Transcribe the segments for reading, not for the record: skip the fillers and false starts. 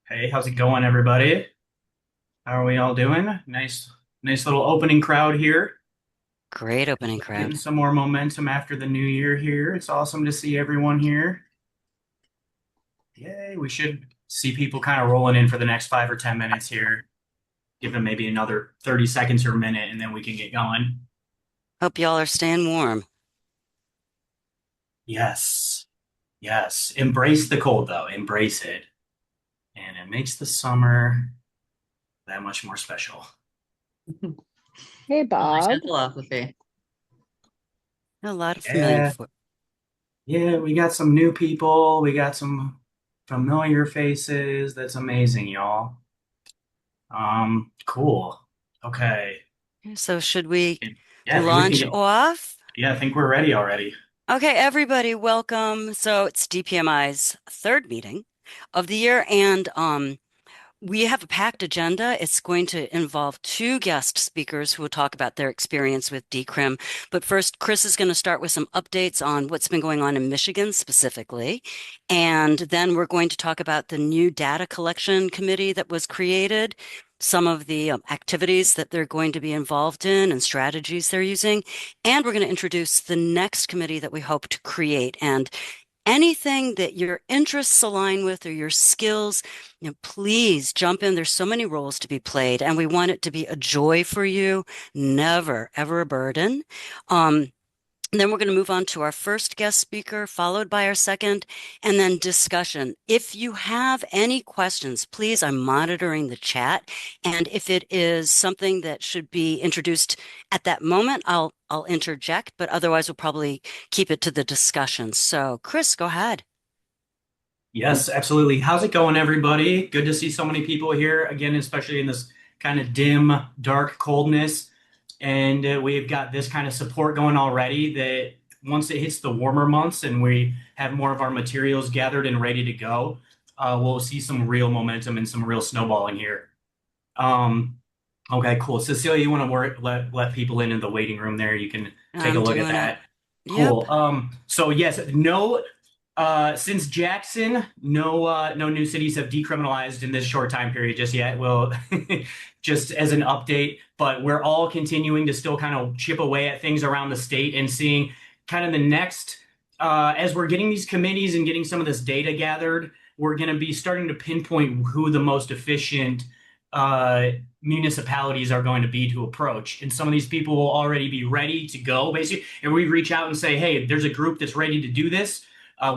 Hey, how's it going, everybody? How are we all doing? Nice little opening crowd here. Great opening Getting crowd. some more momentum after the new year here. It's awesome to see everyone here. Yay, we should see people kind of rolling in for the next 5 or 10 minutes here. Give them maybe another 30 seconds or a minute, and then we can get going. Hope y'all are staying warm. Yes, yes. Embrace the cold, though. Embrace it. And it makes the summer that much more special. Hey I like Bob. that philosophy. A lot of familiar Yeah, for yeah, we got some new people. We got some familiar faces. That's amazing, y'all. Cool. Okay. So should we Yeah, I think we can launch get, off? yeah, I think we're ready already. Okay, everybody, welcome. So it's DPMI's third meeting of the year, and we have a packed agenda. It's going to involve two guest speakers who will talk about their experience with decrim. But first, Chris is going to start with some updates on what's been going on in Michigan specifically. And then we're going to talk about the new data collection committee that was created, some of the activities that they're going to be involved in and strategies they're using. And we're going to introduce the next committee that we hope to create. And anything that your interests align with or your skills, please jump in. There's so many roles to be played, and we want it to be a joy for you, never, ever a burden. Um, and then we're going to move on to our first guest speaker, followed by our second, and then discussion. If you have any questions, please, I'm monitoring the chat. And if it is something that should be introduced at that moment, I'll interject, but otherwise we'll probably keep it to the discussion. So, Chris, go ahead. Yes, absolutely. How's it going, everybody? Good to see so many people here again, especially in this kind of dim, dark coldness. And we've got this kind of support going already that once it hits the warmer months and we have more of our materials gathered and ready to go, we'll see some real momentum and some real snowballing here. Um, okay, cool. Cecilia, you want to let people in the waiting room there? You can take a I'm look at doing it. that. Yep. Cool. So yes, no, since Jackson, no new cities have decriminalized in this short time period just yet. Well, just as an update, but we're all continuing to still kind of chip away at things around the state and seeing kind of the next, as we're getting these committees and getting some of this data gathered, we're going to be starting to pinpoint who the most efficient uh, municipalities are going to be to approach. And some of these people will already be ready to go, basically. And we reach out and say, hey, there's a group that's ready to do this.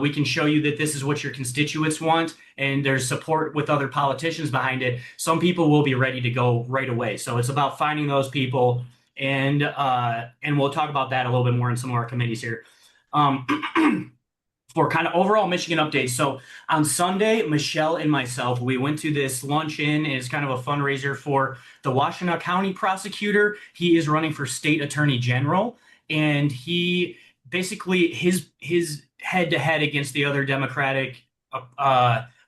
We can show you that this is what your constituents want, and there's support with other politicians behind it. Some people will be ready to go right away. So it's about finding those people, and we'll talk about that a little bit more in some of our committees here. For kind of overall Michigan updates. So on Sunday, Michelle and myself, we went to this luncheon. It's kind of a fundraiser for the Washtenaw County prosecutor. He is running for state attorney general, and he basically his head to head against the other Democratic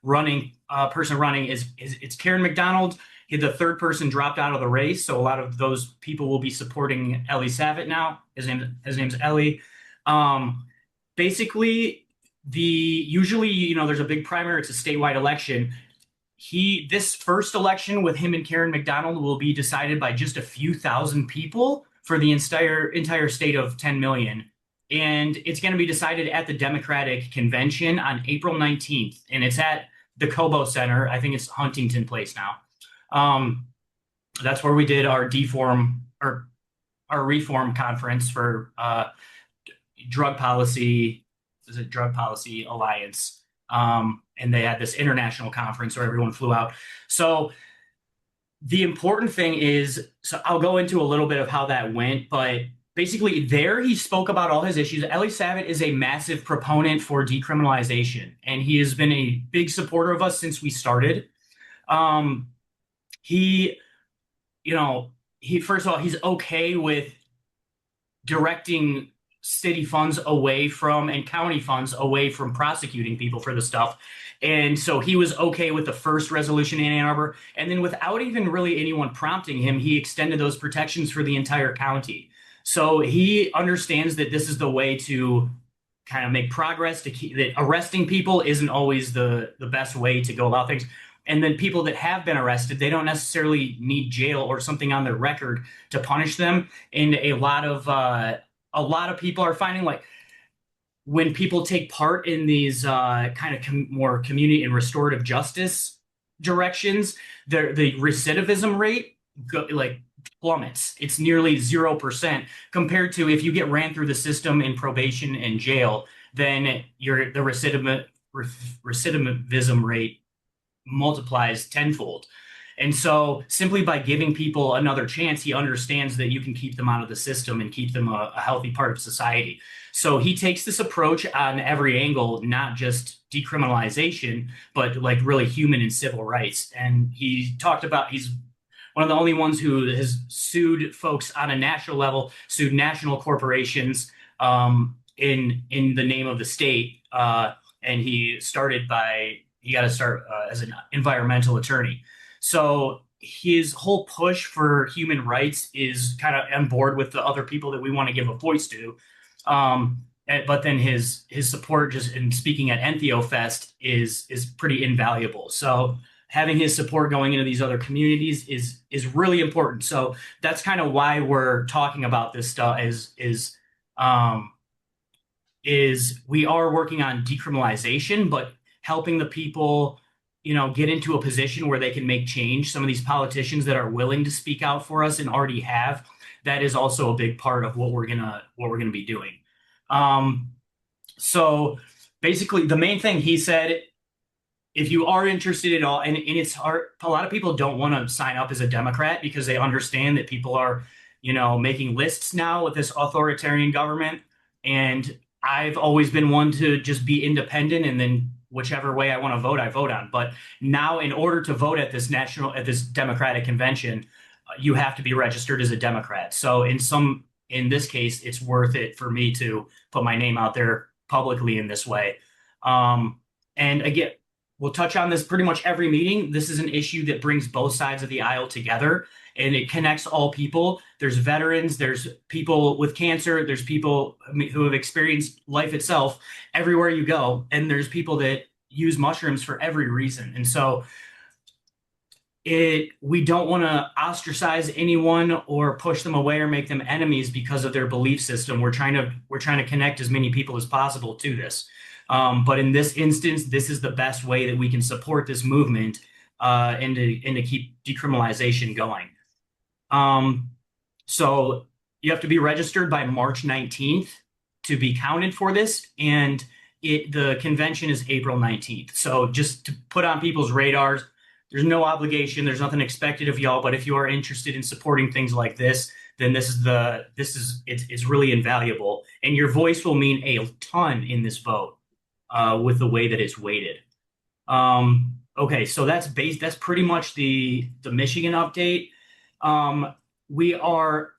running person running is it's Karen McDonald. The third person dropped out of the race, so a lot of those people will be supporting Ellie Savitt now. His name's Ellie. Um, Basically, the usually there's a big primary. It's a statewide election. This first election with him and Karen McDonald will be decided by just a few thousand people for the entire state of 10 million. And it's going to be decided at the Democratic convention on April 19th. And it's at the Cobo Center. I think it's Huntington Place now. Um, that's where we did our deform or our reform conference for drug policy. Is it Drug Policy Alliance? And they had this international conference where everyone flew out. So the important thing is, so I'll go into a little bit of how that went, but basically there he spoke about all his issues. Ellie Savitt is a massive proponent for decriminalization, and he has been a big supporter of us since we started. Um, he, you know, he first of all, he's okay with directing city funds away from and county funds away from prosecuting people for the stuff. And so he was okay with the first resolution in Ann Arbor. And then without even really anyone prompting him, he extended those protections for the entire county. So he understands that this is the way to kind of make progress, to keep that arresting people isn't always the best way to go about things. And then people that have been arrested, they don't necessarily need jail or something on their record to punish them. And a lot of people are finding like when people take part in these kind of more community and restorative justice directions, the recidivism rate like plummets. It's nearly 0% compared to if you get ran through the system in probation and jail, then the recidivism rate multiplies tenfold. And so simply by giving people another chance, he understands that you can keep them out of the system and keep them a healthy part of society. So he takes this approach on every angle, not just decriminalization, but like really human and civil rights. And he talked about he's one of the only ones who has sued folks on a national level, sued national corporations in the name of the state. And he got to start as an environmental attorney. So his whole push for human rights is kind of on board with the other people that we want to give a voice to. But then his support just in speaking at Entheo Fest is pretty invaluable. So having his support going into these other communities is really important. So that's kind of why we're talking about this stuff is we are working on decriminalization, but helping the people, get into a position where they can make change. Some of these politicians that are willing to speak out for us and already have, that is also a big part of what we're gonna be doing. So basically, the main thing he said, if you are interested at all, and it's hard, a lot of people don't want to sign up as a Democrat because they understand that people are, making lists now with this authoritarian government. And I've always been one to just be independent and then whichever way I want to vote, I vote on. But now, in order to vote at this Democratic convention, you have to be registered as a Democrat. So in this case, it's worth it for me to put my name out there publicly in this way. And again, we'll touch on this pretty much every meeting. This is an issue that brings both sides of the aisle together, and it connects all people. There's veterans, there's people with cancer, there's people who have experienced life itself everywhere you go, and there's people that use mushrooms for every reason. And so we don't want to ostracize anyone or push them away or make them enemies because of their belief system. We're trying to connect as many people as possible to this. But in this instance, this is the best way that we can support this movement and to keep decriminalization going. So you have to be registered by March 19th to be counted for this, and the convention is April 19th. So just to put on people's radars, there's no obligation, there's nothing expected of y'all, but if you are interested in supporting things like this, then it's really invaluable, and your voice will mean a ton in this vote with the way that it's weighted. Okay, so that's pretty much the Michigan update. We are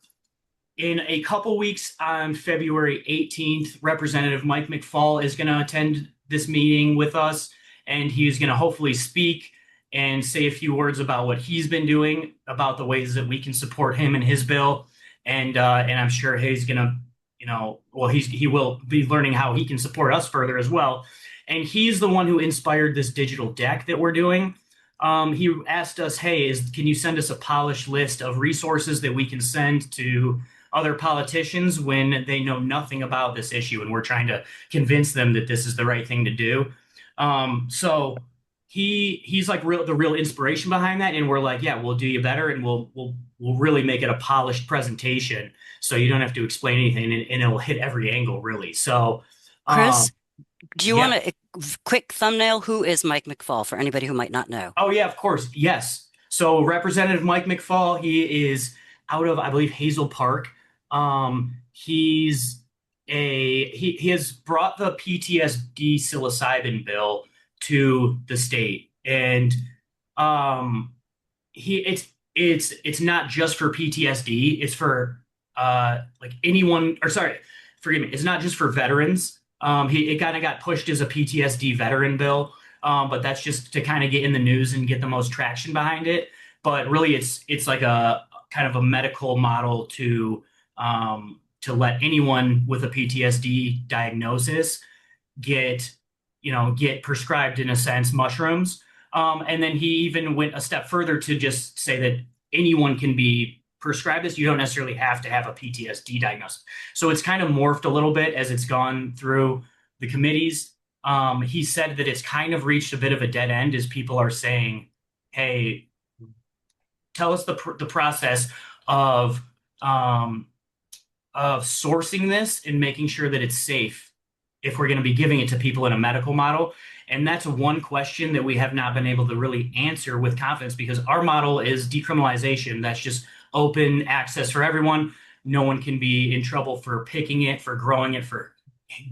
in a couple weeks on February 18th. Representative Mike McFall is going to attend this meeting with us, and he's going to hopefully speak and say a few words about what he's been doing, about the ways that we can support him and his bill. And I'm sure he's going to, he will be learning how he can support us further as well. And he's the one who inspired this digital deck that we're doing. He asked us, hey, can you send us a polished list of resources that we can send to other politicians when they know nothing about this issue, and we're trying to convince them that this is the right thing to do. So he's like the real inspiration behind that, and we're like, yeah, we'll do you better, and we'll really make it a polished presentation, so you don't have to explain anything, and it'll hit every angle really. So, Chris, do you yeah. want a quick thumbnail? Who is Mike McFall for anybody who might not know? Oh yeah, of course, yes. So Representative Mike McFall, he is out of, I believe, Hazel Park. He has brought the PTSD psilocybin bill to the state, and it's not just for PTSD. It's for like anyone, or sorry, forgive me. It's not just for veterans. It kind of got pushed as a PTSD veteran bill, but that's just to kind of get in the news and get the most traction behind it. But really, it's like a kind of a medical model to let anyone with a PTSD diagnosis get prescribed, in a sense, mushrooms. And then he even went a step further to just say that anyone can be prescribed this. You don't necessarily have to have a PTSD diagnosis. So it's kind of morphed a little bit as it's gone through the committees. He said that it's kind of reached a bit of a dead end as people are saying, hey, tell us the process of um, of sourcing this and making sure that it's safe if we're going to be giving it to people in a medical model. And that's one question that we have not been able to really answer with confidence because our model is decriminalization. That's just open access for everyone. No one can be in trouble for picking it, for growing it, for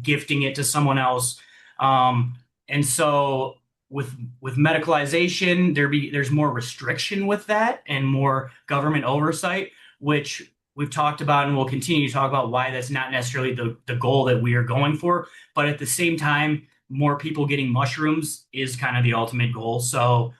gifting it to someone else. And so with medicalization, there's more restriction with that and more government oversight, which we've talked about and we'll continue to talk about why that's not necessarily the goal that we are going for. But at the same time, more people getting mushrooms is kind of the ultimate goal. So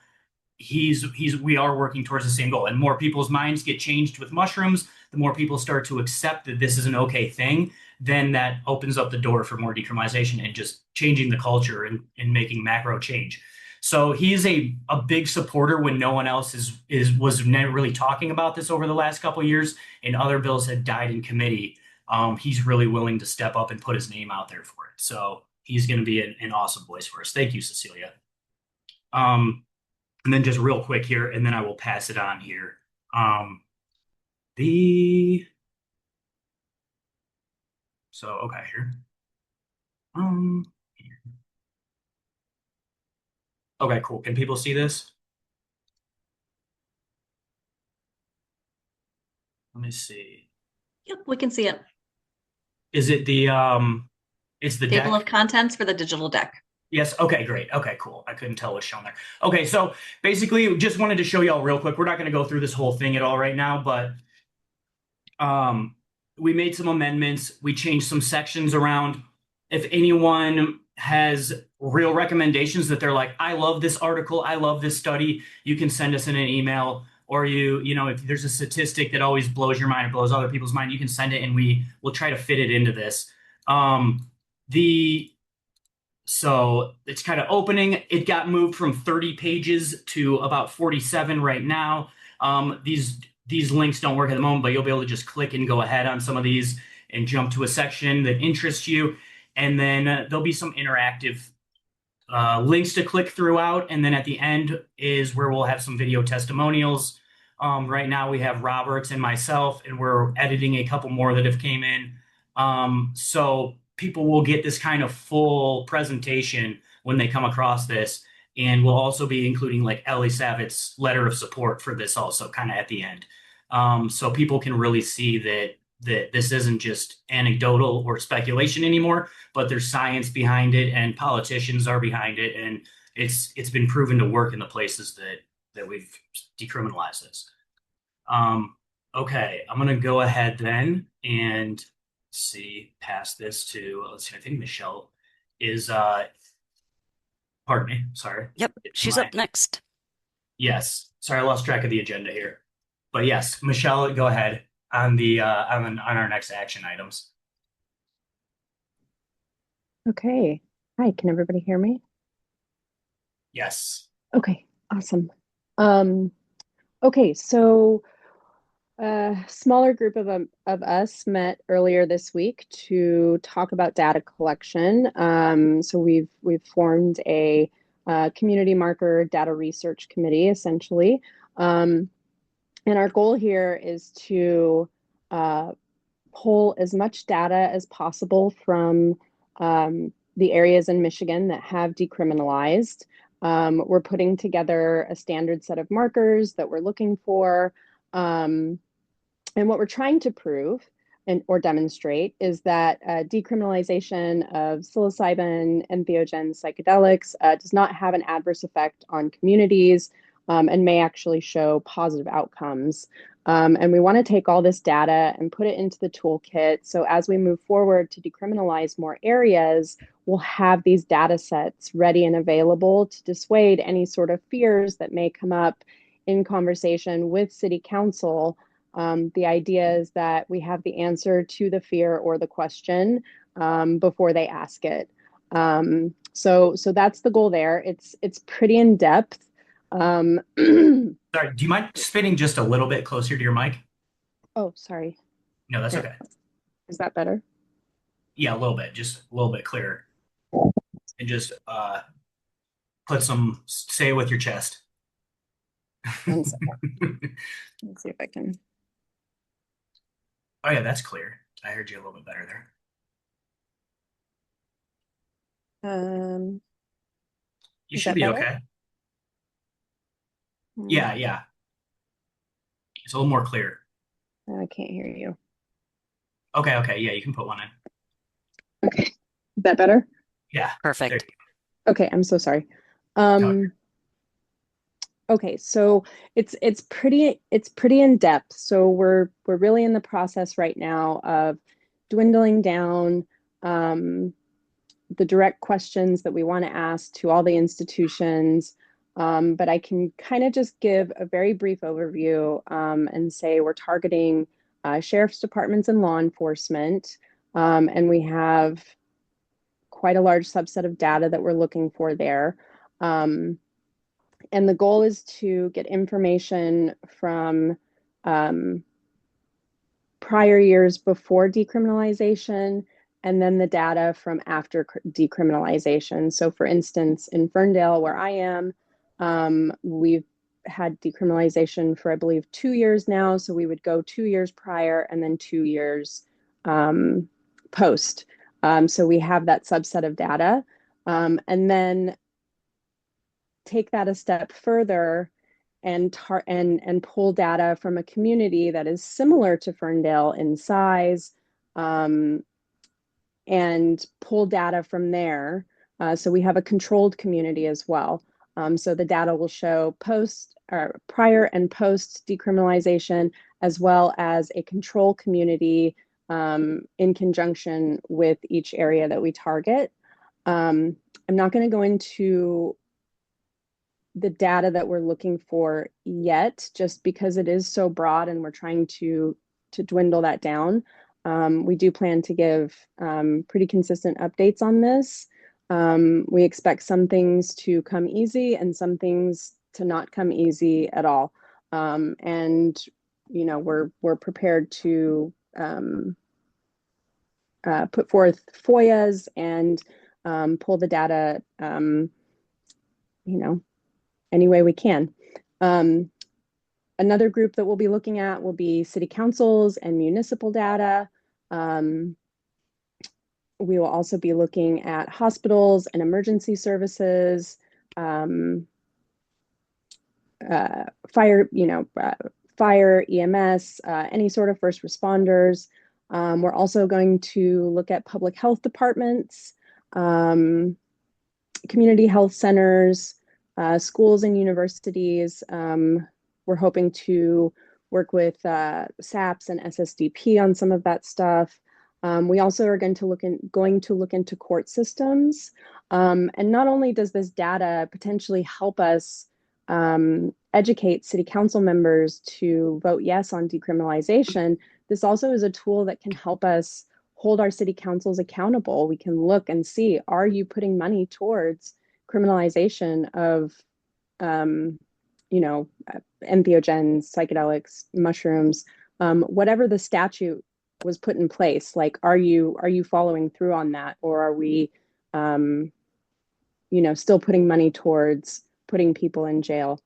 we are working towards the same goal. And more people's minds get changed with mushrooms, the more people start to accept that this is an okay thing, then that opens up the door for more decriminalization and just changing the culture and making macro change. So he's a big supporter when no one else was never really talking about this over the last couple of years, and other bills had died in committee. He's really willing to step up and put his name out there for it. So he's going to be an awesome voice for us. Thank you, Cecilia. And then just real quick here, and then I will pass it on here. Okay, here. Okay, cool. Can people see this? Let me see. Yep, we can see it. Is it it's the Table deck? of contents for the digital deck. Yes. Okay, great. Okay, cool. I couldn't tell what's shown there. Okay, so basically just wanted to show y'all real quick. We're not going to go through this whole thing at all right now, but we made some amendments. We changed some sections around. If anyone has real recommendations that they're like, I love this article, I love this study, you can send us in an email. Or if there's a statistic that always blows your mind or blows other people's mind, you can send it and we'll try to fit it into this. So it's kind of opening. It got moved from 30 pages to about 47 right now. These links don't work at the moment, but you'll be able to just click and go ahead on some of these and jump to a section that interests you. And then there'll be some interactive links to click throughout. And then at the end is where we'll have some video testimonials. Right now we have Roberts and myself, and we're editing a couple more that have came in. So people will get this kind of full presentation when they come across this. And we'll also be including like Ellie Savitz's letter of support for this also kind of at the end. So people can really see that this isn't just anecdotal or speculation anymore, but there's science behind it and politicians are behind it. And it's been proven to work in the places that we've decriminalized this. Okay, I'm going to go ahead then and pass this to, let's see, I think Michelle is, pardon me, sorry. Yep, she's up next. Yes, sorry, I lost track of the agenda here. But yes, Michelle, go ahead on on our next action items. Okay. Hi, can everybody hear me? Yes. Okay, awesome. Okay, so a smaller group of us met earlier this week to talk about data collection. So we've formed a community marker data research committee, essentially. And our goal here is to pull as much data as possible from the areas in Michigan that have decriminalized. We're putting together a standard set of markers that we're looking for. And what we're trying to prove or demonstrate is that decriminalization of psilocybin, entheogen psychedelics does not have an adverse effect on communities and may actually show positive outcomes. And we want to take all this data and put it into the toolkit. So as we move forward to decriminalize more areas, we'll have these data sets ready and available to dissuade any sort of fears that may come up in conversation with City Council. The idea is that we have the answer to the fear or the question before they ask it. So that's the goal there. It's pretty in depth. Sorry, do you mind spitting just a little bit closer to your mic? Oh, sorry. No, that's There. okay. Is that better? Yeah, a little bit, just a little bit clearer. And just say it with your chest. One second. Let's see if I can. Oh yeah, that's clear. I heard you a little bit better there. You Is should that be better? okay. Yeah, yeah. It's a little more clear. I can't hear you. Okay, okay. Yeah, you can put one in. Okay. Is that better? Yeah. Perfect. Okay, I'm so sorry. Okay. Okay, so it's pretty in depth. So we're really in the process right now of dwindling down the direct questions that we want to ask to all the institutions. But I can kind of just give a very brief overview and say we're targeting sheriff's departments and law enforcement. And we have quite a large subset of data that we're looking for there. And the goal is to get information from prior years before decriminalization, and then the data from after decriminalization. So for instance, in Ferndale, where I am, we've had decriminalization for, I believe, 2 years now. So we would go 2 years prior and then 2 years post. So we have that subset of data. And then take that a step further and pull data from a community that is similar to Ferndale in size, and pull data from there. So we have a controlled community as well. So the data will show post or prior and post decriminalization, as well as a control community in conjunction with each area that we target. I'm not going to go into the data that we're looking for yet, just because it is so broad and we're trying to dwindle that down. We do plan to give pretty consistent updates on this. We expect some things to come easy and some things to not come easy at all. And you know, we're prepared to put forth FOIAs and pull the data, you know, any way we can. Another group that we'll be looking at will be city councils and municipal data. We will also be looking at hospitals and emergency services, fire, fire, EMS, any sort of first responders. We're also going to look at public health departments, community health centers, schools and universities. We're hoping to work with SAPS and SSDP on some of that stuff. We also are going to look into court systems. And not only does this data potentially help us educate city council members to vote yes on decriminalization, this also is a tool that can help us hold our city councils accountable. We can look and see, are you putting money towards criminalization of, entheogens, psychedelics, mushrooms, whatever the statute was put in place? Like, are you following through on that, or are we, still putting money towards putting people in jail?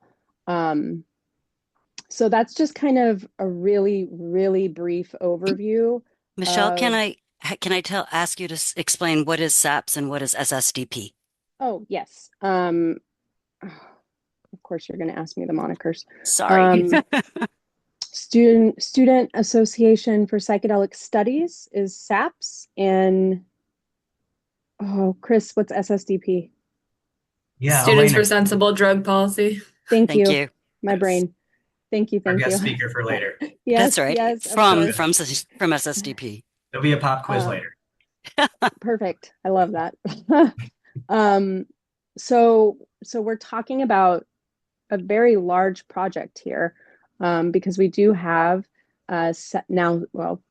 So that's just kind of a really, really brief overview. Michelle, can I ask you to explain what is SAPS and what is SSDP? Oh, yes. Of course, you're going to ask me the monikers. Sorry. Student Association for Psychedelic Studies is SAPS, and Chris, what's SSDP? Yeah, Students Elena, for Sensible Drug Policy. Thank Thank you. you. My brain. Thank you. our Thank guest you. speaker for later. Yes, That's right. yes, of From course. SSDP. There'll be a pop quiz later. Perfect. I love that. So we're talking about a very large project here, because we do have now, well,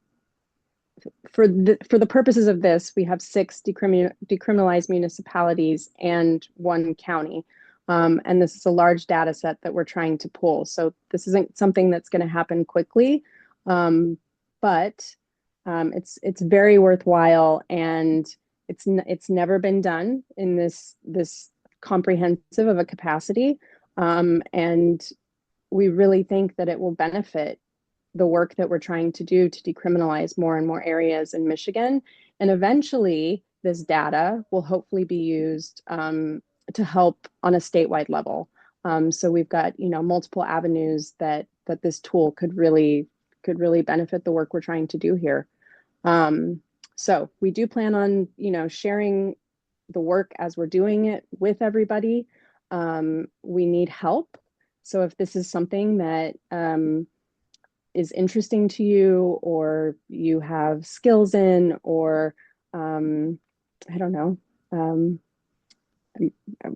for the purposes of this, we have 6 decriminalized municipalities and 1 county. And this is a large data set that we're trying to pull. So this isn't something that's going to happen quickly, but it's very worthwhile, and it's never been done in this comprehensive of a capacity, and we really think that it will benefit the work that we're trying to do to decriminalize more and more areas in Michigan. And eventually, this data will hopefully be used to help on a statewide level. So we've got multiple avenues that this tool could really benefit the work we're trying to do here. So we do plan on sharing the work as we're doing it with everybody. We need help. So if this is something that is interesting to you, or you have skills in, or I don't know,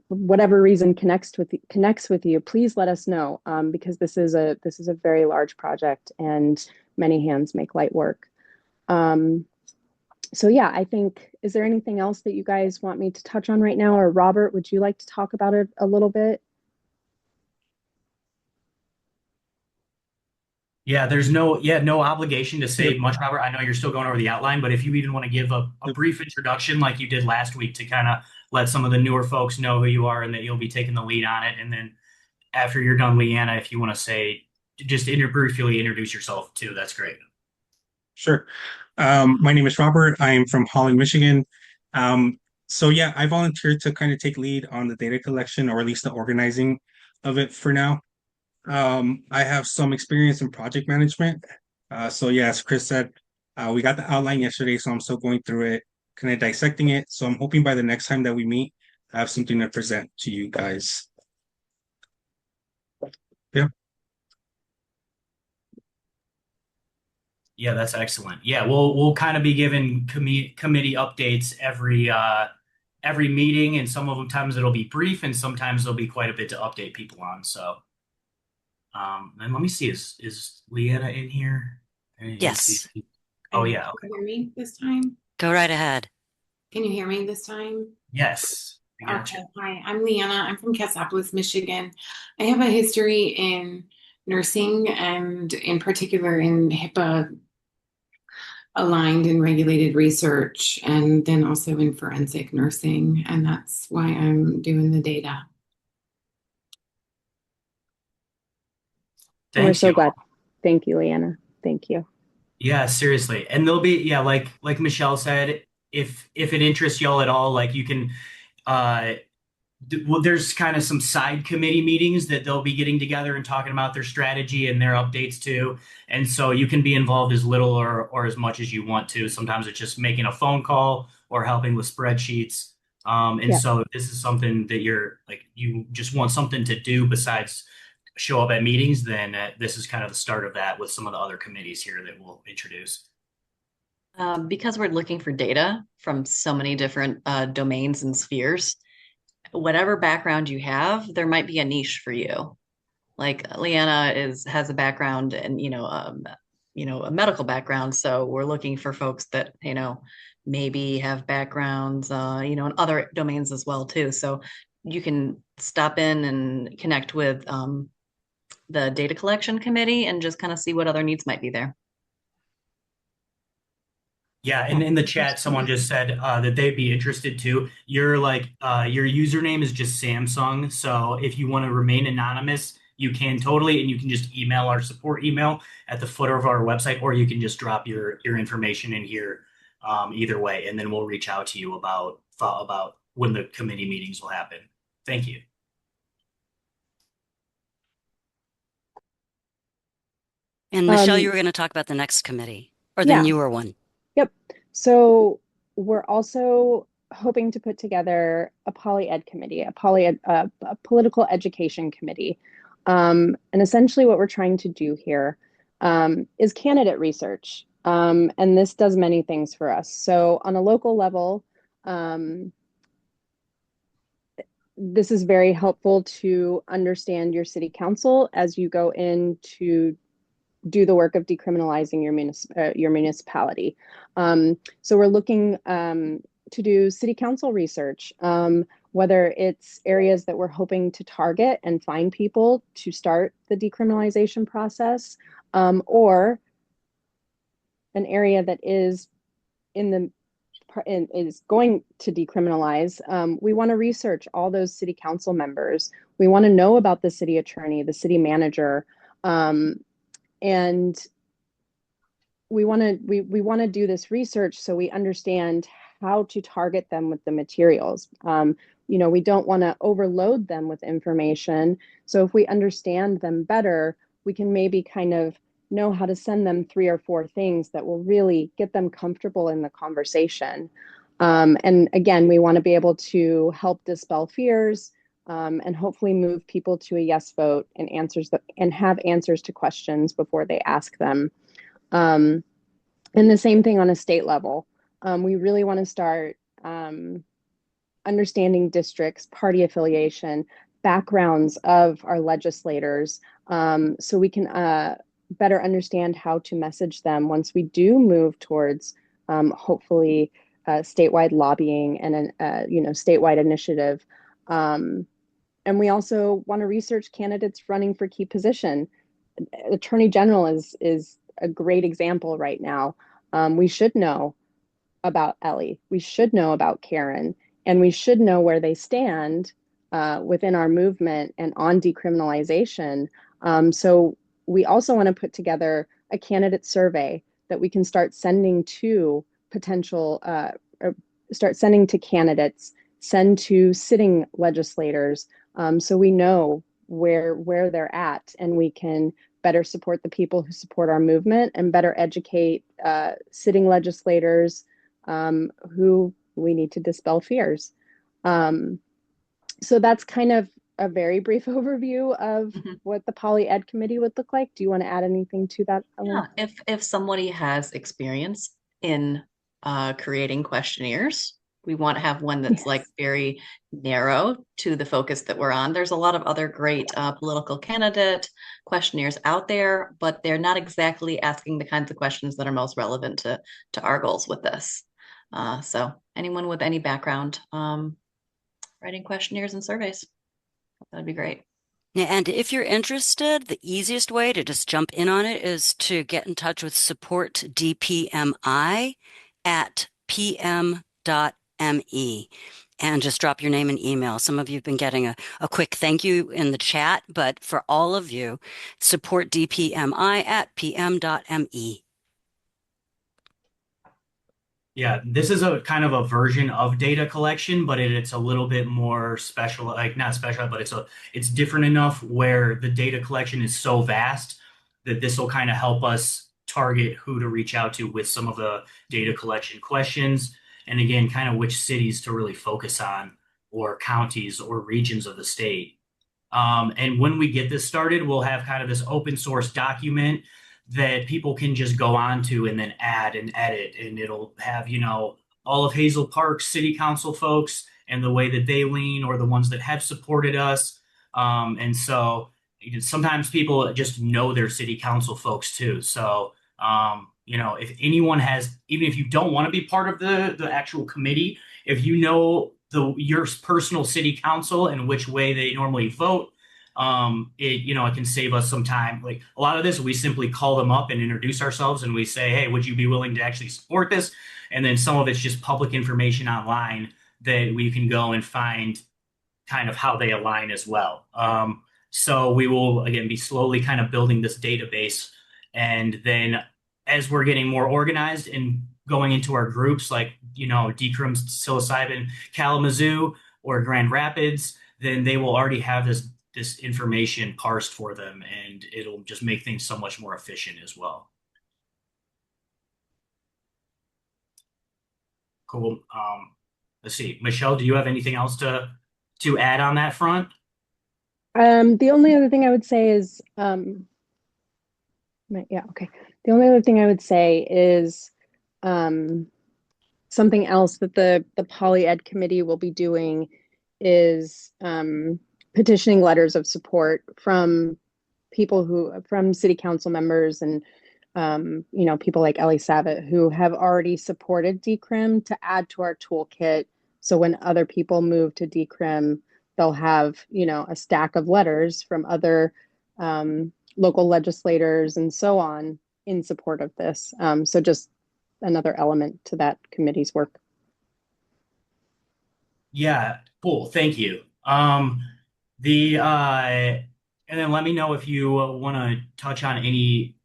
whatever reason connects with you, please let us know, because this is a very large project, and many hands make light work. So yeah, I think, is there anything else that you guys want me to touch on right now? Or Robert, would you like to talk about it a little bit? Yeah, there's no obligation to say much, Robert. I know you're still going over the outline, but if you even want to give a brief introduction like you did last week to kind of let some of the newer folks know who you are and that you'll be taking the lead on it. And then after you're done, Leanna, if you want to say, just briefly introduce yourself too, that's great. Sure. My name is Robert. I am from Holland, Michigan. So yeah, I volunteered to kind of take lead on the data collection, or at least the organizing of it for now. I have some experience in project management. So yeah, as Chris said, we got the outline yesterday, so I'm still going through it, kind of dissecting it. So I'm hoping by the next time that we meet, I have something to present to you guys. Yeah. Yeah, that's excellent. Yeah, we'll kind of be giving committee updates every meeting, and sometimes it'll be brief, and sometimes there'll be quite a bit to update people on. So, and let me see, is Leanna in here? Yes. Oh yeah. Can you hear me this time? Go right ahead. Can you hear me this time? Yes. I gotcha. Okay. Hi, I'm Leanna. I'm from Cassopolis, Michigan. I have a history in nursing, and in particular in HIPAA aligned and regulated research, and then also in forensic nursing. And that's why I'm doing the data. We're so glad. Thank you, Leanna. Thank you. Yeah, seriously. And there'll be, yeah, like Michelle said, if it interests y'all at all, like you can, well, there's kind of some side committee meetings that they'll be getting together and talking about their strategy and their updates too. And so you can be involved as little or as much as you want to. Sometimes it's just making a phone call or helping with spreadsheets. So if this is something that you just want something to do besides show up at meetings, then this is kind of the start of that with some of the other committees here that we'll introduce. Because we're looking for data from so many different domains and spheres, whatever background you have, there might be a niche for you. Like Leanna has a background and a medical background, so we're looking for folks that maybe have backgrounds in other domains as well too. So you can stop in and connect with the data collection committee and just kind of see what other needs might be there. Yeah, and in the chat, someone just said that they'd be interested too. Your username is just Samsung, so if you want to remain anonymous, you can totally, and you can just email our support email at the footer of our website, or you can just drop your information in here. Either way, and then we'll reach out to you about when the committee meetings will happen. Thank you. And Michelle, you were going to talk about the next committee, or the newer one. Yep. So we're also hoping to put together a poly-ed committee, a political education committee. And essentially what we're trying to do here is candidate research. And this does many things for us. So on a local level, this is very helpful to understand your city council as you go in to do the work of decriminalizing your municipality. So we're looking to do city council research. whether it's areas that we're hoping to target and find people to start the decriminalization process, or an area that is is going to decriminalize. We want to research all those city council members. We want to know about the city attorney, the city manager, and we want to do this research so we understand how to target them with the materials. We don't want to overload them with information. So if we understand them better, we can maybe kind of know how to send them 3 or 4 things that will really get them comfortable in the conversation. And again, we want to be able to help dispel fears, and hopefully move people to a yes vote and have answers to questions before they ask them. And the same thing on a state level. We really want to start understanding districts, party affiliation, backgrounds of our legislators, so we can better understand how to message them once we do move towards hopefully statewide lobbying and statewide initiative. And we also want to research candidates running for key position. Attorney General is a great example right now. We should know about Ellie. We should know about Karen, and we should know where they stand within our movement and on decriminalization. So we also want to put together a candidate survey that we can start sending to start sending to candidates, send to sitting legislators, so we know where they're at, and we can better support the people who support our movement and better educate sitting legislators who we need to dispel fears. So that's kind of a very brief overview of what the Poly Ed Committee would look like. Do you want to add anything to that, Ellen? Yeah, if somebody has experience in creating questionnaires, we want to have one that's like very narrow to the focus that we're on. There's a lot of other great political candidate questionnaires out there, but they're not exactly asking the kinds of questions that are most relevant to our goals with this. So anyone with any background writing questionnaires and surveys, that'd be great. Yeah, and if you're interested, the easiest way to just jump in on it is to get in touch with support DPMI at pm.me and just drop your name and email. Some of you have been getting a quick thank you in the chat, but for all of you, support DPMI at pm.me. Yeah, this is a kind of a version of data collection, but it's a little bit more special, like not special, but it's different enough where the data collection is so vast that this will kind of help us target who to reach out to with some of the data collection questions. And again, kind of which cities to really focus on, or counties or regions of the state. And when we get this started, we'll have kind of this open source document that people can just go on to and then add and edit, and it'll have, all of Hazel Park's city council folks and the way that they lean, or the ones that have supported us. And so sometimes people just know their city council folks too. So, if anyone has, even if you don't want to be part of the actual committee, if you know your personal city council and which way they normally vote, it can save us some time. Like a lot of this, we simply call them up and introduce ourselves, and we say, hey, would you be willing to actually support this? And then some of it's just public information online that we can go and find kind of how they align as well. So we will, again, be slowly kind of building this database. And then as we're getting more organized and going into our groups, like, Decrim, Psilocybin, Kalamazoo, or Grand Rapids, then they will already have this information parsed for them, and it'll just make things so much more efficient as well. Cool. Let's see. Michelle, do you have anything else to add on that front? The only other thing I would say is, The only other thing I would say is something else that the Poly Ed Committee will be doing is petitioning letters of support from city council members and people like Ellie Savitt who have already supported Decrim, to add to our toolkit So when other people move to decrim, they'll have, a stack of letters from other local legislators and so on in support of this. So just another element to that committee's work. Yeah, cool. Thank you. And then let me know if you want to touch on any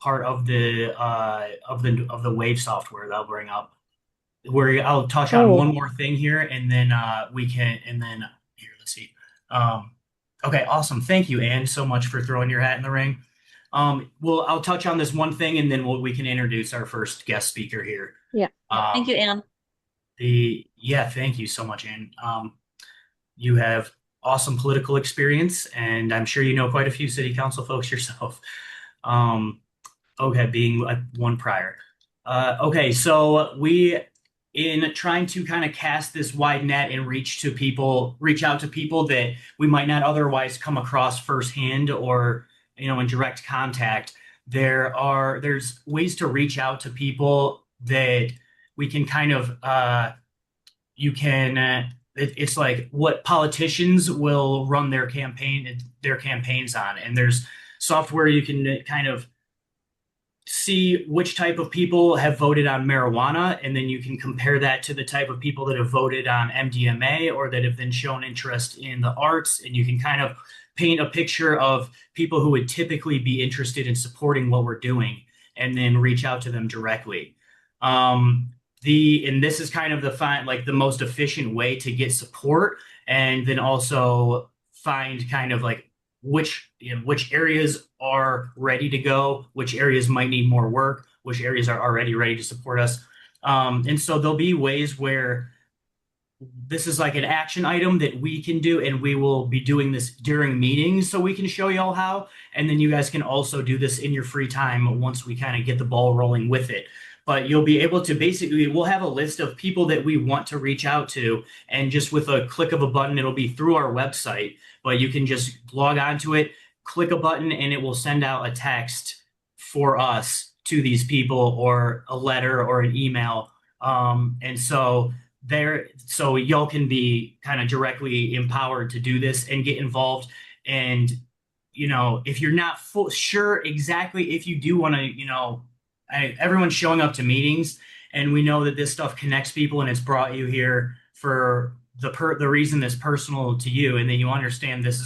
part of the Wave software that I'll bring up. Where I'll touch on Oh, one more thing here, and then here, let's see. Um, okay, awesome. Thank you, Anne, so much for throwing your hat in the ring. Well, I'll touch on this one thing, and then we can introduce our first guest speaker here. yeah. Yeah, thank you, Um, Anne. thank you so much, Anne. You have awesome political experience, and I'm sure you know quite a few city council folks yourself. Um, okay, being one prior. Okay, so in trying to kind of cast this wide net and reach out to people that we might not otherwise come across firsthand or, in direct contact, there's ways to reach out to people that we can kind of, you can, it's like what politicians will run their campaigns on. And there's software you can kind of see which type of people have voted on marijuana, and then you can compare that to the type of people that have voted on MDMA or that have then shown interest in the arts, and you can kind of paint a picture of people who would typically be interested in supporting what we're doing, and then reach out to them directly. And this is kind of the most efficient way to get support, and then also find kind of like which areas are ready to go, which areas might need more work, which areas are already ready to support us. And so there'll be ways where this is like an action item that we can do, and we will be doing this during meetings so we can show you all how. And then you guys can also do this in your free time once we kind of get the ball rolling with it. But you'll be able to we'll have a list of people that we want to reach out to, and just with a click of a button, it'll be through our website, but you can just log onto it, click a button, and it will send out a text for us to these people, or a letter or an email. And so y'all can be kind of directly empowered to do this and get involved. And if you're not sure exactly if you do want to, everyone's showing up to meetings, and we know that this stuff connects people, and it's brought you here for the reason that's personal to you, and then you understand this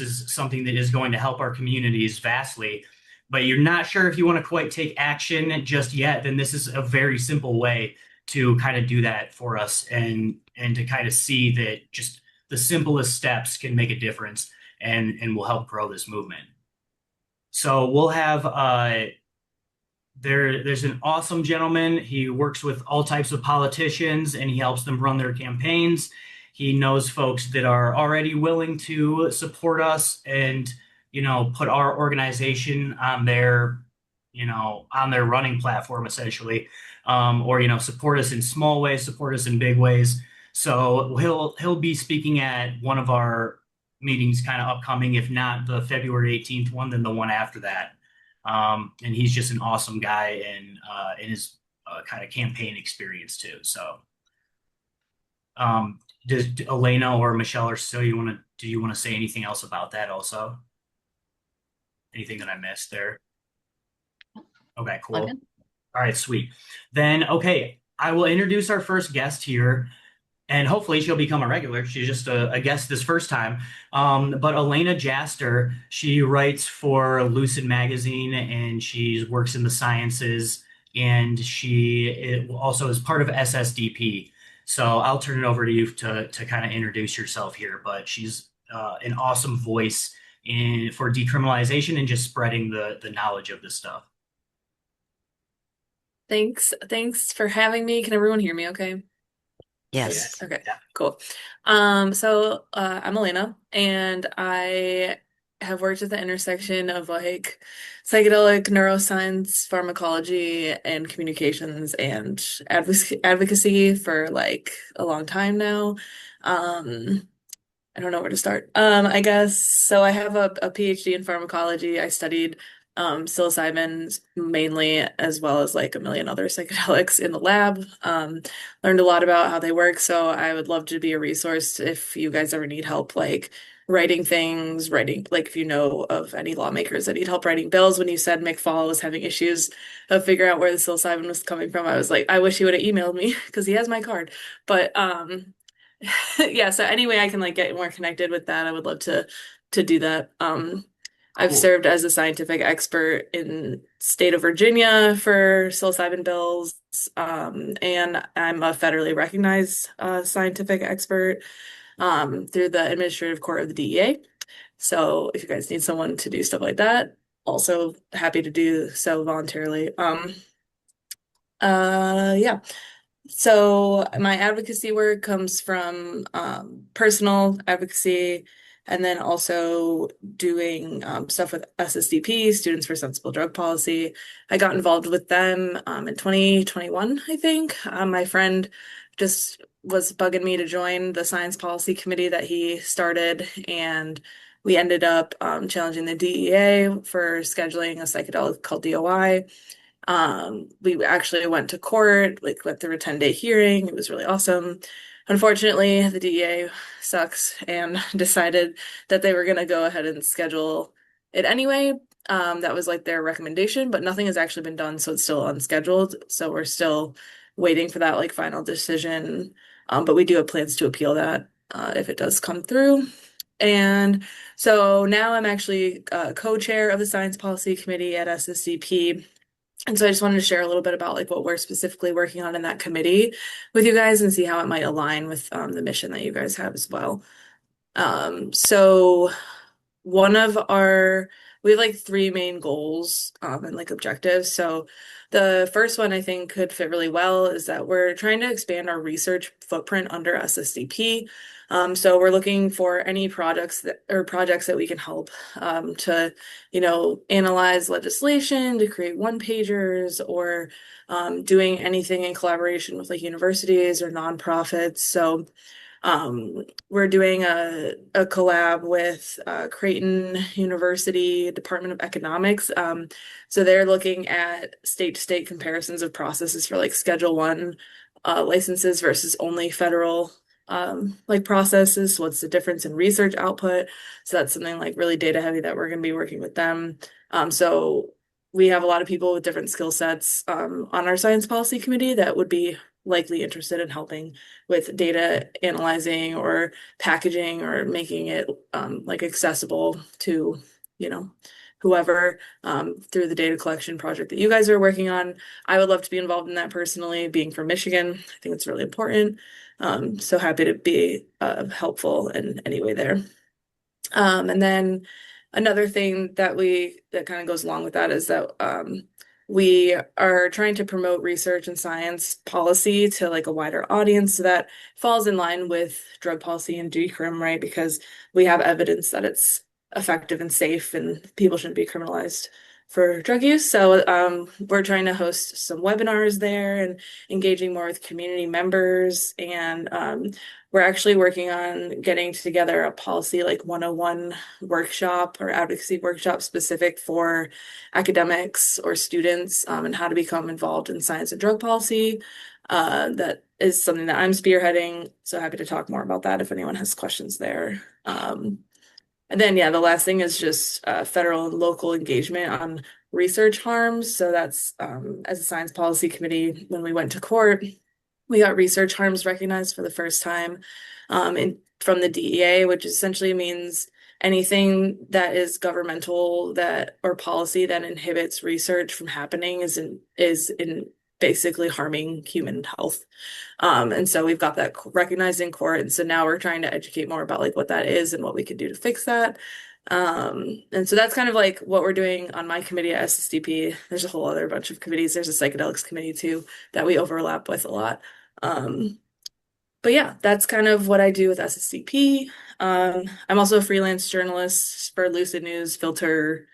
is something that is going to help our communities vastly, but you're not sure if you want to quite take action just yet, then this is a very simple way to kind of do that for us, and to kind of see that just the simplest steps can make a difference, and will help grow this movement. So we'll have there's an awesome gentleman. He works with all types of politicians, and he helps them run their campaigns. He knows folks that are already willing to support us and, put our organization on their running platform essentially, or, support us in small ways, support us in big ways. So he'll be speaking at one of our meetings kind of upcoming, if not the February 18th one, then the one after that. And he's just an awesome guy, and in his kind of campaign experience too. So, does Elena or Michelle or so do you want to say anything else about that also? Anything that I missed there? Okay, cool. Okay. All right, sweet. Then, okay, I will introduce our first guest here, and hopefully she'll become a regular. She's just a guest this first time. But Elena Jaster, she writes for Lucid Magazine, and she works in the sciences, and she also is part of SSDP. So I'll turn it over to you to kind of introduce yourself here. But she's an awesome voice for decriminalization and just spreading the knowledge of this stuff. Thanks for having me. Can everyone hear me okay? Yes. Okay, Yeah. cool. I'm Elena, and I have worked at the intersection of like psychedelic neuroscience, pharmacology, and communications and advocacy for like a long time now. I don't know where to start. I guess so. I have a PhD in pharmacology. I studied psilocybin mainly, as well as like a million other psychedelics in the lab. Learned a lot about how they work. So I would love to be a resource if you guys ever need help, like writing things, writing, like if you know of any lawmakers that need help writing bills. When you said McFall was having issues of figuring out where the psilocybin was coming from, I was like, I wish he would have emailed me because he has my card. But yeah, so anyway, I can like get more connected with that. I would love to do that. I've Cool. served as a scientific expert in state of Virginia for psilocybin bills, and I'm a federally recognized scientific expert through the administrative court of the DEA. So if you guys need someone to do stuff like that, also happy to do so voluntarily. Yeah. So my advocacy work comes from personal advocacy and then also doing stuff with SSDP, Students for Sensible Drug Policy. I got involved with them in 2021, I think. My friend just was bugging me to join the science policy committee that he started, and we ended up challenging the DEA for scheduling a psychedelic called DOI. We actually went to court, like went through a 10-day hearing. It was really awesome. Unfortunately, the DEA sucks and decided that they were going to go ahead and schedule it anyway. That was like their recommendation, but nothing has actually been done, so it's still unscheduled. So we're still waiting for that like final decision. But we do have plans to appeal that if it does come through. And so now I'm actually co-chair of the Science Policy Committee at SSCP. And so I just wanted to share a little bit about like what we're specifically working on in that committee with you guys and see how it might align with the mission that you guys have as well. So one of our we have like three main goals and like objectives. So the first one I think could fit really well is that we're trying to expand our research footprint under SSDP. So we're looking for any projects that we can help to, analyze legislation, to create one-pagers, or doing anything in collaboration with like universities or nonprofits. So we're doing a collab with Creighton University Department of Economics. So they're looking at state-to-state comparisons of processes for like Schedule I licenses versus only federal like processes. So what's the difference in research output? So that's something like really data heavy that we're going to be working with them. So we have a lot of people with different skill sets on our science policy committee that would be likely interested in helping with data analyzing or packaging or making it like accessible to, whoever through the data collection project that you guys are working on. I would love to be involved in that personally, being from Michigan. I think it's really important. So happy to be helpful in any way there. And then another thing that kind of goes along with that is that we are trying to promote research and science policy to like a wider audience so that falls in line with drug policy and decrim, right? Because we have evidence that it's effective and safe and people shouldn't be criminalized for drug use. So we're trying to host some webinars there and engaging more with community members. And we're actually working on getting together a policy like 101 workshop or advocacy workshop specific for academics or students and how to become involved in science and drug policy. That is something that I'm spearheading. So happy to talk more about that if anyone has questions there. And then, yeah, the last thing is just federal and local engagement on research harms. So that's as a science policy committee, when we went to court, we got research harms recognized for the first time from the DEA, which essentially means anything that is governmental or policy that inhibits research from happening is in basically harming human health. And so we've got that recognized in court. And so now we're trying to educate more about like what that is and what we could do to fix that. And so that's kind of like what we're doing on my committee at SSDP. There's a whole other bunch of committees. There's a psychedelics committee too that we overlap with a lot. But yeah, that's kind of what I do with SSDP. I'm also a freelance journalist for Lucid News, filter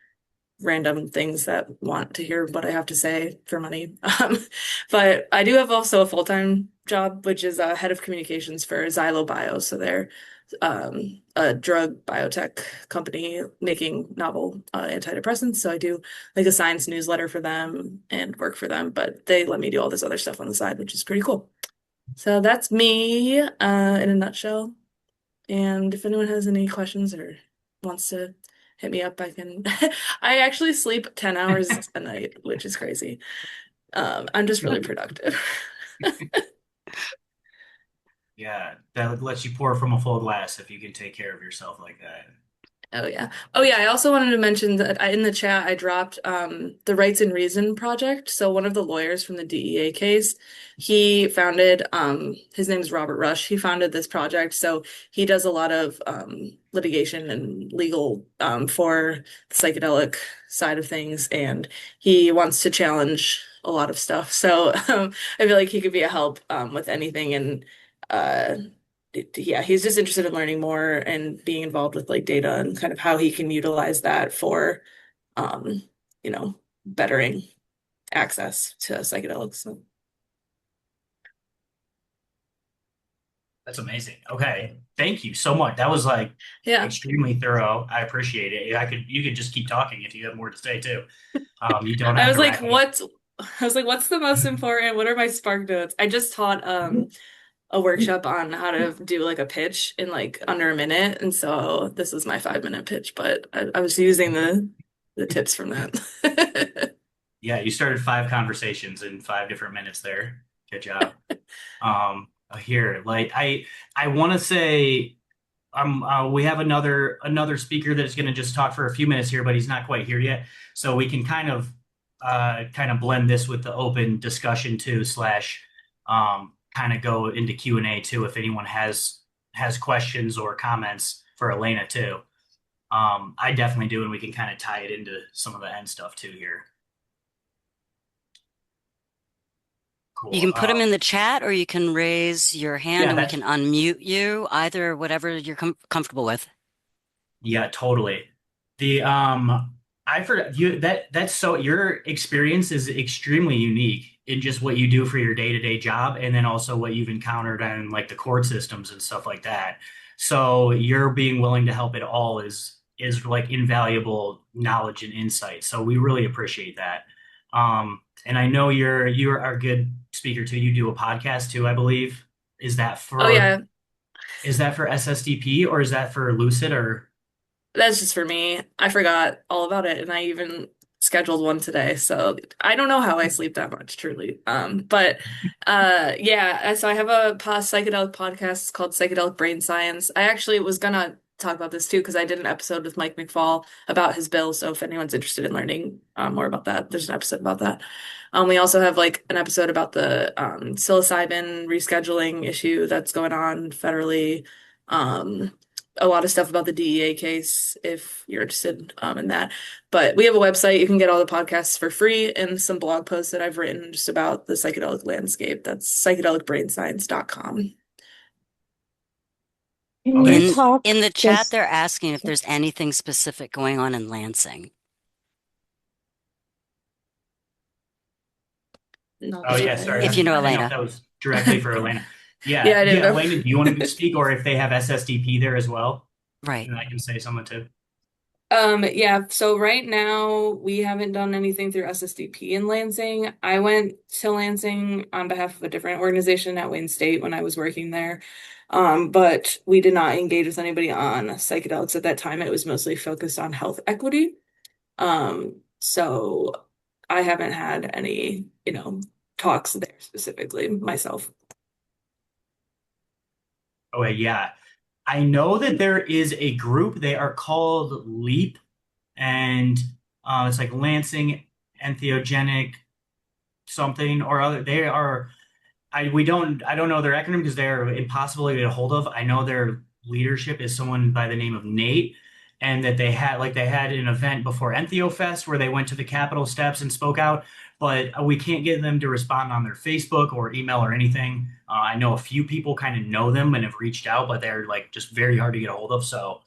random things that want to hear what I have to say for money. But I do have also a full-time job, which is head of communications for Xylo Bio. So they're a drug biotech company making novel antidepressants. So I do like a science newsletter for them and work for them, but they let me do all this other stuff on the side, which is pretty cool. So that's me in a nutshell. And if anyone has any questions or wants to hit me up, I can. I actually sleep 10 hours a night, which is crazy. I'm just really productive. Yeah, that lets you pour from a full glass if you can take care of yourself like that. Oh yeah. Oh yeah, I also wanted to mention that in the chat I dropped the Rights and Reason project. So one of the lawyers from the DEA case, he founded his name is Robert Rush. He founded this project. So he does a lot of litigation and legal for the psychedelic side of things, and he wants to challenge a lot of stuff. So I feel like he could be a help with anything, and uh yeah, he's just interested in learning more and being involved with like data and kind of how he can utilize that for, um, bettering access to psychedelics. So, That's amazing. Okay. Thank you so much. That was like yeah, extremely thorough. I appreciate it. You could just keep talking if you have more to say too. You don't I have was to like, wrap it up. what's the most important? What are my spark notes? I just taught a workshop on how to do like a pitch in like under a minute, and so this is my 5-minute pitch, but I was using the tips from that. Yeah, you started 5 conversations in 5 different minutes there. Good job. Here, like I want to say, we have another speaker that's going to just talk for a few minutes here, but he's not quite here yet. So we can kind of blend this with the open discussion too, slash, kind of go into Q&A too, if anyone has questions or comments for Elena too. I definitely do, and we can kind of tie it into some of the end stuff too here. You Cool. can put them in the chat or you can raise your hand Yeah, and we that's can unmute you, either whatever you're comfortable with. Yeah, totally. The I forgot you that's so your experience is extremely unique in just what you do for your day-to-day job and then also what you've encountered in like the court systems and stuff like that. So you're being willing to help at all is like invaluable knowledge and insight. So we really appreciate that. And I know you're a good speaker too. You do a podcast too, I believe. Is that Oh for yeah, is that for SSDP or is that for Lucid or that's just for me. I forgot all about it, and I even scheduled one today. So I don't know how I sleep that much, truly. But yeah. So I have a psychedelic podcast called Psychedelic Brain Science. I actually was gonna talk about this too because I did an episode with Mike McFall about his bill. So if anyone's interested in learning more about that, there's an episode about that. We also have like an episode about the psilocybin rescheduling issue that's going on federally. Um, a lot of stuff about the DEA case if you're interested in that. But we have a website. You can get all the podcasts for free and some blog posts that I've written just about the psychedelic landscape. That's psychedelicbrainscience.com. Can you Okay. talk In the chat, just they're asking if there's anything specific going on in Lansing. Not Oh that yeah, I sorry. If you know I didn't know if Elena. that was directly for Elena. Yeah, I didn't Yeah, know. Elena, do you want to speak, or if they have SSDP there as well, Right. and I can say something too. Yeah, so right now we haven't done anything through SSDP in Lansing. I went to Lansing on behalf of a different organization at Wayne State when I was working there. But we did not engage with anybody on psychedelics at that time. It was mostly focused on health equity. So I haven't had any, talks there specifically myself. Oh yeah, I know that there is a group. They are called LEAP, and it's like Lansing Entheogenic something or other. They are. I don't know their acronym because they're impossible to get a hold of. I know their leadership is someone by the name of Nate, and that they had an event before EntheoFest where they went to the Capitol steps and spoke out, but we can't get them to respond on their Facebook or email or anything. I know a few people kind of know them and have reached out, but they're like just very hard to get a hold of. So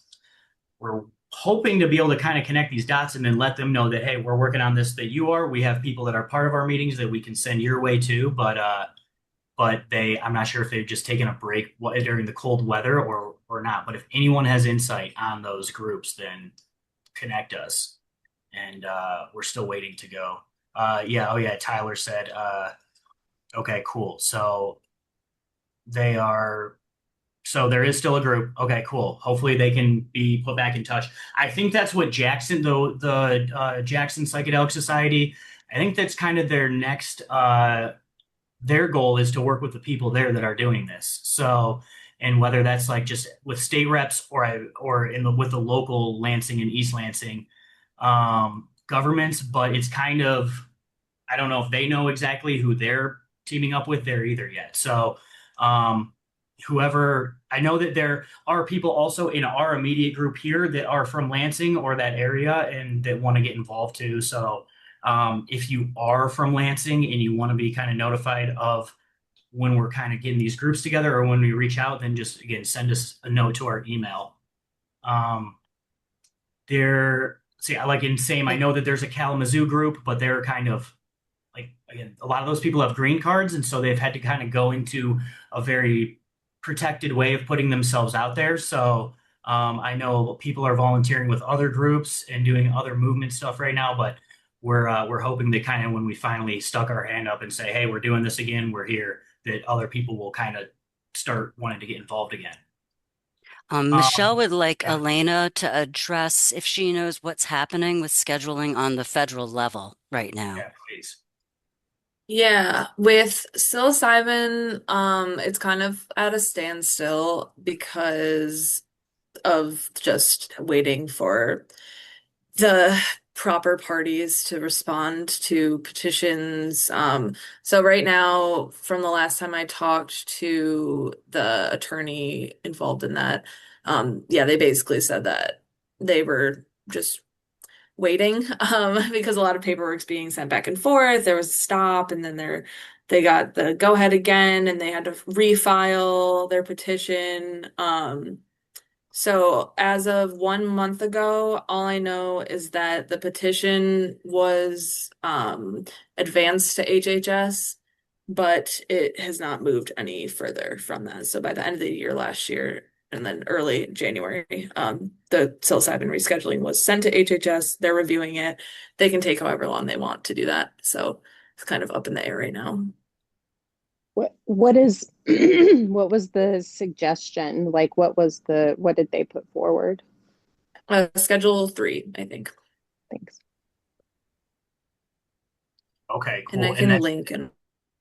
we're hoping to be able to kind of connect these dots and then let them know that, hey, we're working on this, that you are. We have people that are part of our meetings that we can send your way too. But but I'm not sure if they've just taken a break during the cold weather or not. But if anyone has insight on those groups, then connect us. And we're still waiting to go. Yeah, oh yeah, Tyler said, okay, cool. They are, so there is still a group. Okay, cool. Hopefully they can be put back in touch. I think that's what Jackson, the Jackson Psychedelic Society, I think that's kind of their next, their goal is to work with the people there that are doing this. So, and whether that's like just with state reps or with the local Lansing and East Lansing governments, but it's kind of, I don't know if they know exactly who they're teaming up with there either yet. So, um, whoever, I know that there are people also in our immediate group here that are from Lansing or that area and that want to get involved too. So, if you are from Lansing and you want to be kind of notified of when we're kind of getting these groups together or when we reach out, then just again send us a note to our email. Um, see, I like in same. I know that there's a Kalamazoo group, but they're kind of like again, a lot of those people have green cards, and so they've had to kind of go into a very protected way of putting themselves out there. So I know people are volunteering with other groups and doing other movement stuff right now, but we're hoping that kind of when we finally stuck our hand up and say, hey, we're doing this again, we're here, that other people will kind of start wanting to get involved again. Michelle would like Yeah, Elena to address if she knows what's happening with scheduling on the federal level right now. yeah, please. Yeah, with psilocybin, it's kind of at a standstill because of just waiting for the proper parties to respond to petitions. So right now, from the last time I talked to the attorney involved in that, yeah, they basically said that they were just waiting, because a lot of paperwork's being sent back and forth. There was a stop, and then they got the go ahead again, and they had to refile their petition. So as of 1 month ago, all I know is that the petition was advanced to HHS, but it has not moved any further from that. So by the end of the year last year, and then early January, the psilocybin rescheduling was sent to HHS. They're reviewing it. They can take however long they want to do that. So it's kind of up in the air right now. What is what was the suggestion? Like what did they put forward? Schedule 3, I think. Thanks. Okay, And I cool. can link and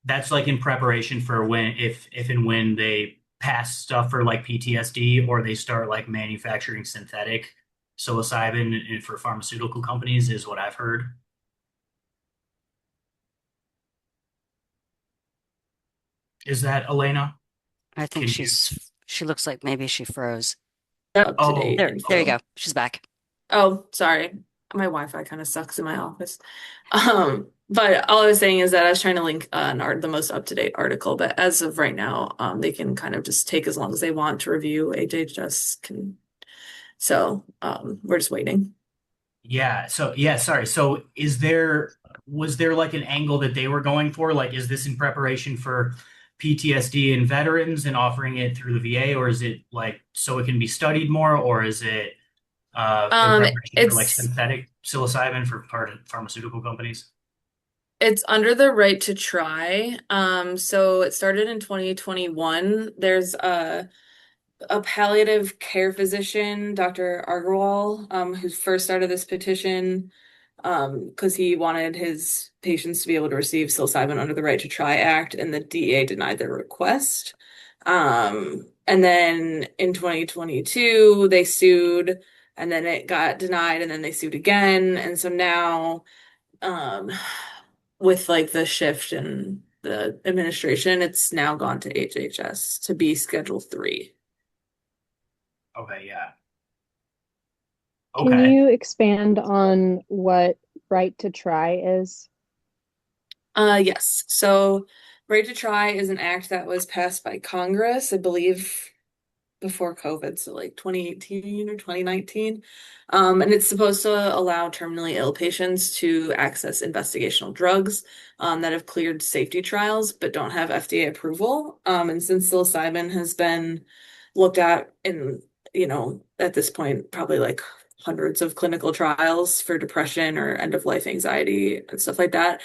That's like in preparation for when if and when they pass stuff for like PTSD or they start like manufacturing synthetic psilocybin for pharmaceutical companies is what I've heard. Is that Elena? I think Can you? she looks like maybe she froze. up to Oh, date There you info. go. She's back. Oh, sorry. My Wi-Fi kind of sucks in my office. But all I was saying is that I was trying to link the most up-to-date article, but as of right now, they can kind of just take as long as they want to review. HHS can, so we're just waiting. yeah. So yeah, sorry. So was there like an angle that they were going for? Like, is this in preparation for PTSD and veterans and offering it through the VA, or is it like so it can be studied more, or is it in Um, preparation for like it's synthetic psilocybin for part of pharmaceutical companies? it's under the right to try. So it started in 2021. There's a palliative care physician, Dr. Agarwal, who first started this petition, because he wanted his patients to be able to receive psilocybin under the Right to Try Act, and the DEA denied their request. And then in 2022, they sued, and then it got denied, and then they sued again. And so now, um, with like the shift in the administration, it's now gone to HHS to be Schedule 3. Okay, yeah. Can Okay. you expand on what right to try is? Yes. So, Right to Try is an act that was passed by Congress, I believe, before COVID, so like 2018 or 2019. And it's supposed to allow terminally ill patients to access investigational drugs that have cleared safety trials but don't have FDA approval. And since psilocybin has been looked at in, at this point, probably like hundreds of clinical trials for depression or end of life anxiety and stuff like that.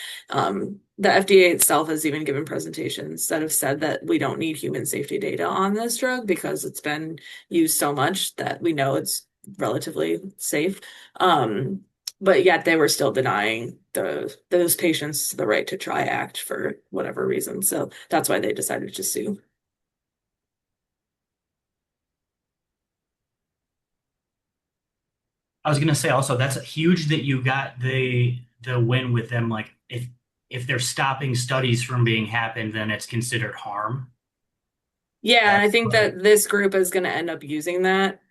The FDA itself has even given presentations that have said that we don't need human safety data on this drug because it's been used so much that we know it's relatively safe. But yet they were still denying those patients the right to try ACT for whatever reason. So that's why they decided to sue. I was gonna say also that's huge that you got the win with them. Like if they're stopping studies from being happened, then it's considered harm. Yeah, and I That's think like that this group is going to end up using that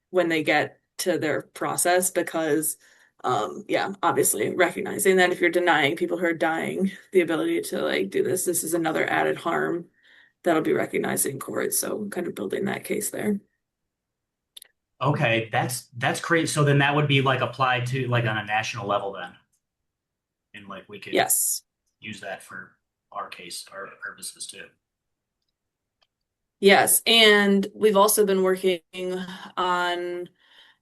when they get to their process because, yeah, obviously recognizing that if you're denying people who are dying the ability to like do this, this is another added harm that'll be recognized in court. So kind of building that case there. okay, that's great. So then that would be like applied to like on a national level then, and like we could Yes. use that for our case, our purposes too. Yes. And we've also been working on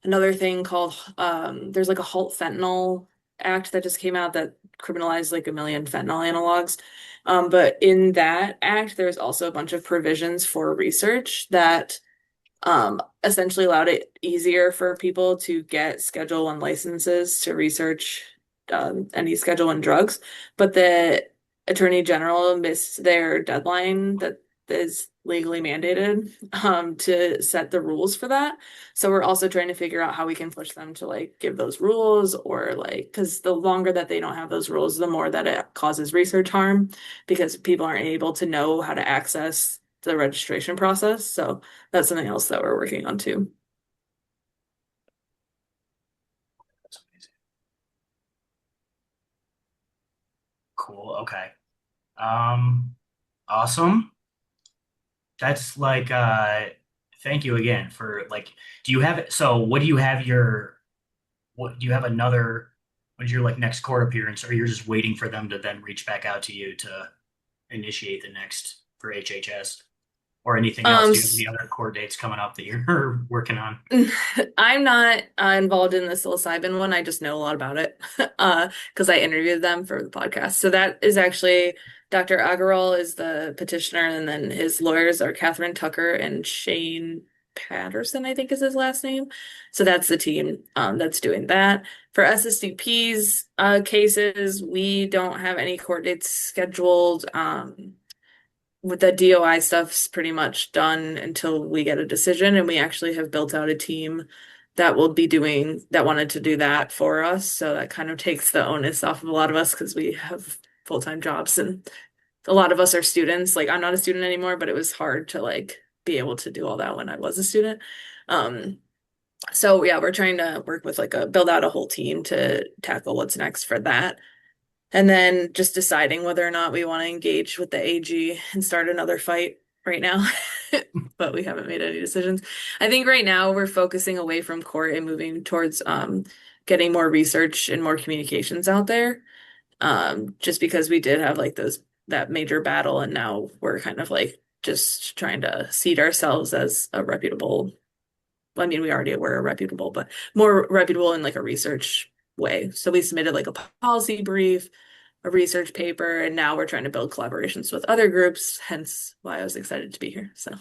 another thing called there's like a Halt Fentanyl Act that just came out that criminalized like a million fentanyl analogs. But in that act, there's also a bunch of provisions for research that essentially allowed it easier for people to get Schedule One licenses to research any Schedule One drugs. But the Attorney General missed their deadline that is legally mandated to set the rules for that. So we're also trying to figure out how we can push them to like give those rules or like because the longer that they don't have those rules, the more that it causes research harm because people aren't able to know how to access the registration process. So that's something else that we're working on too. That's amazing. Cool. Okay. Um, awesome. That's like thank you again for like do you have so what do you have your what do you have another when's your like next court appearance or you're just waiting for them to then reach back out to you to initiate the next for HHS or anything else? Um, Do you have any other court dates coming up that you're working on? I'm not involved in the psilocybin one. I just know a lot about it because I interviewed them for the podcast. So that is actually Dr. Agarwal is the petitioner, and then his lawyers are Catherine Tucker and Shane Patterson, I think is his last name. So that's the team that's doing that. For SSDP's cases, we don't have any court dates scheduled. With the DOI stuff's pretty much done until we get a decision, and we actually have built out a team that will be doing that wanted to do that for us. So that kind of takes the onus off of a lot of us because we have full-time jobs and a lot of us are students. Like I'm not a student anymore, but it was hard to like be able to do all that when I was a student. Um, so yeah, we're trying to work with like a build out a whole team to tackle what's next for that. And then just deciding whether or not we want to engage with the AG and start another fight right now. But we haven't made any decisions. I think right now we're focusing away from court and moving towards getting more research and more communications out there. Just because we did have like those that major battle and now we're kind of like just trying to seed ourselves as a reputable, I mean, we already were reputable, but more reputable in like a research way. So we submitted like a policy brief, a research paper, and now we're trying to build collaborations with other groups, hence why I was excited to be here. So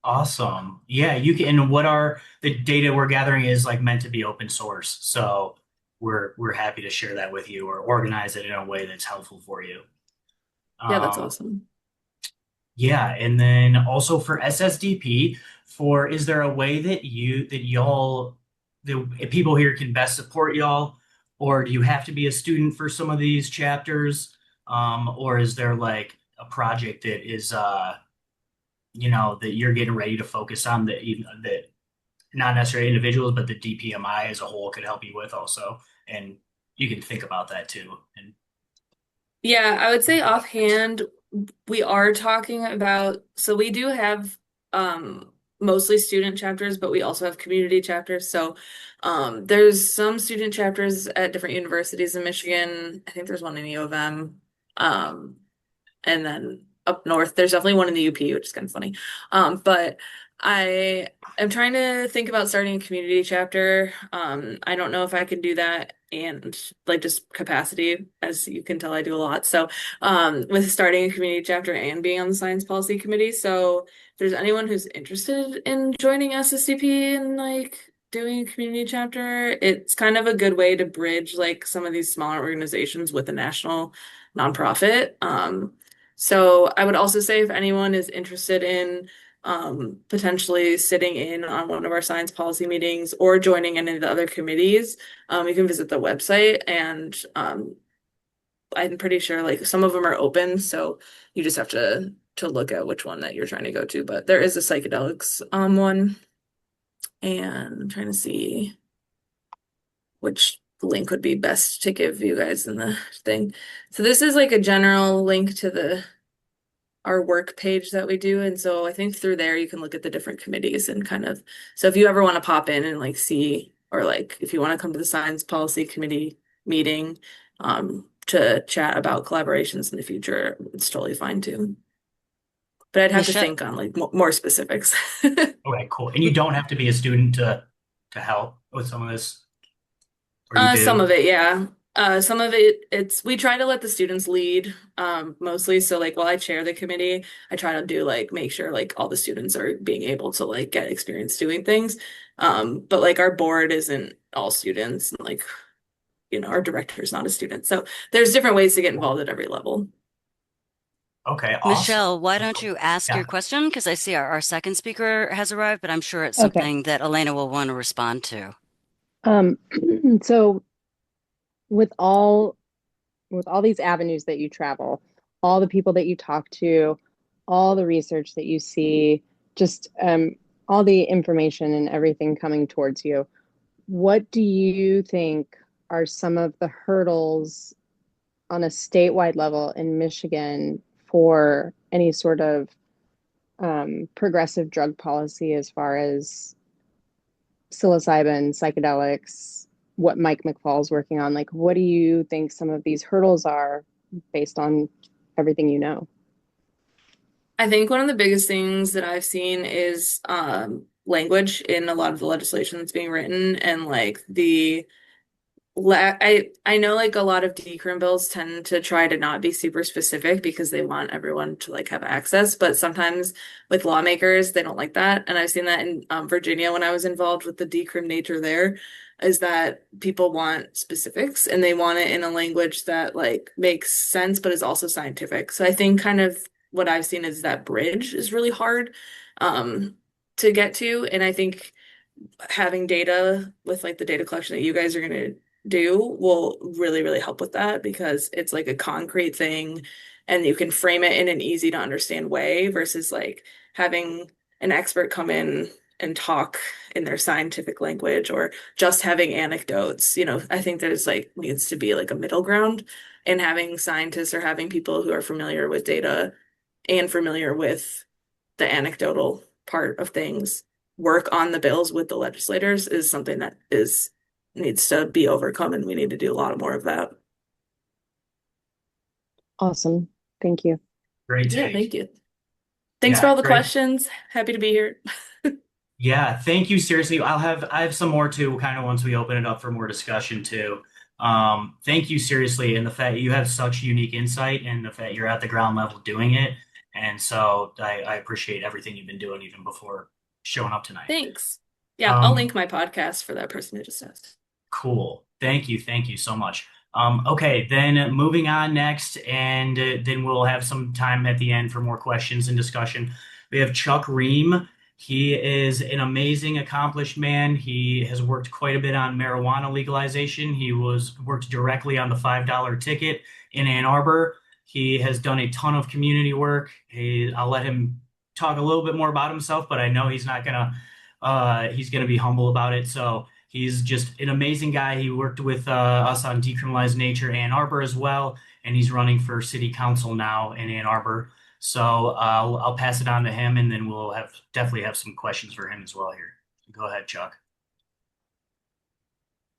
Awesome. Yeah, you can and what are the data we're gathering is like meant to be open source. So we're happy to share that with you or organize it in a way that's helpful for you. yeah, that's Um, awesome. Yeah, and then also for SSDP, for is there a way that y'all the people here can best support y'all, or do you have to be a student for some of these chapters? Or is there like a project that is that you're getting ready to focus on that even that not necessarily individuals, but the DPMI as a whole could help you with also. And you can think about that too. And Yeah, I would say offhand, we are talking about, so we do have mostly student chapters, but we also have community chapters. So there's some student chapters at different universities in Michigan. I think there's one in U of M. Um, and then up north, there's definitely one in the UP, which is kind of funny. But I am trying to think about starting a community chapter. I don't know if I can do that and like just capacity, as you can tell, I do a lot. So with starting a community chapter and being on the science policy committee. So if there's anyone who's interested in joining SSCP and like doing a community chapter, it's kind of a good way to bridge like some of these smaller organizations with a national nonprofit. So I would also say if anyone is interested in potentially sitting in on one of our science policy meetings or joining any of the other committees, you can visit the website and I'm pretty sure like some of them are open, so you just have to look at which one that you're trying to go to. But there is a psychedelics one, and I'm trying to see which link would be best to give you guys in the thing. So this is like a general link to our work page that we do. And so I think through there you can look at the different committees and kind of, so if you ever want to pop in and like see, or like if you want to come to the science policy committee meeting to chat about collaborations in the future, it's totally fine too. But I'd have to Michelle, think on like more specifics. Okay, cool. And you don't have to be a student to help with some of this, or you Some do? of it, yeah. Some of it's we try to let the students lead, mostly. So like while I chair the committee, I try to do like make sure like all the students are being able to like get experience doing things. But like our board isn't all students, and like, our director is not a student. So there's different ways to get involved at every level. Okay, awesome. Michelle, why don't you ask your Yeah. question? Because I see our second speaker has arrived, but I'm sure it's Okay. something that Elena will want to respond to. Um, so with all these avenues that you travel, all the people that you talk to, all the research that you see, just all the information and everything coming towards you, what do you think are some of the hurdles on a statewide level in Michigan for any sort of progressive drug policy as far as psilocybin, psychedelics, what Mike McFall's working on? Like, what do you think some of these hurdles are based on everything you know? I think one of the biggest things that I've seen is language in a lot of the legislation that's being written, and like I know like a lot of decrim bills tend to try to not be super specific because they want everyone to like have access, but sometimes with lawmakers they don't like that. And I've seen that in Virginia when I was involved with the decrim nature there, is that people want specifics and they want it in a language that like makes sense but is also scientific. So I think kind of what I've seen is that bridge is really hard to get to, and I think having data with like the data collection that you guys are going to do will really, really help with that because it's like a concrete thing and you can frame it in an easy to understand way versus like having an expert come in and talk in their scientific language or just having anecdotes. I think there's like needs to be like a middle ground in having scientists or having people who are familiar with data and familiar with the anecdotal part of things work on the bills with the legislators is something that needs to be overcome, and we need to do a lot more of that. Awesome. Thank you. Great Yeah, take. thank you. Thanks for Yeah, all the great. questions. Happy to be here. Yeah, thank you. Seriously, I have some more too, kind of once we open it up for more discussion too. Thank you seriously, and the fact you have such unique insight and the fact you're at the ground level doing it. And so I appreciate everything you've been doing even before showing up tonight. Thanks. Yeah, I'll Um, link my podcast for that person who just asked. Cool. Thank you. Thank you so much. Okay, then moving on next, and then we'll have some time at the end for more questions and discussion. We have Chuck Ream. He is an amazing, accomplished man. He has worked quite a bit on marijuana legalization. He worked directly on the $5 ticket in Ann Arbor. He has done a ton of community work. I'll let him talk a little bit more about himself, but I know he's gonna be humble about it. So. He's just an amazing guy. He worked with us on Decriminalize Nature Ann Arbor as well, and he's running for city council now in Ann Arbor. So I'll pass it on to him, and then we'll definitely have some questions for him as well here. Go ahead, Chuck.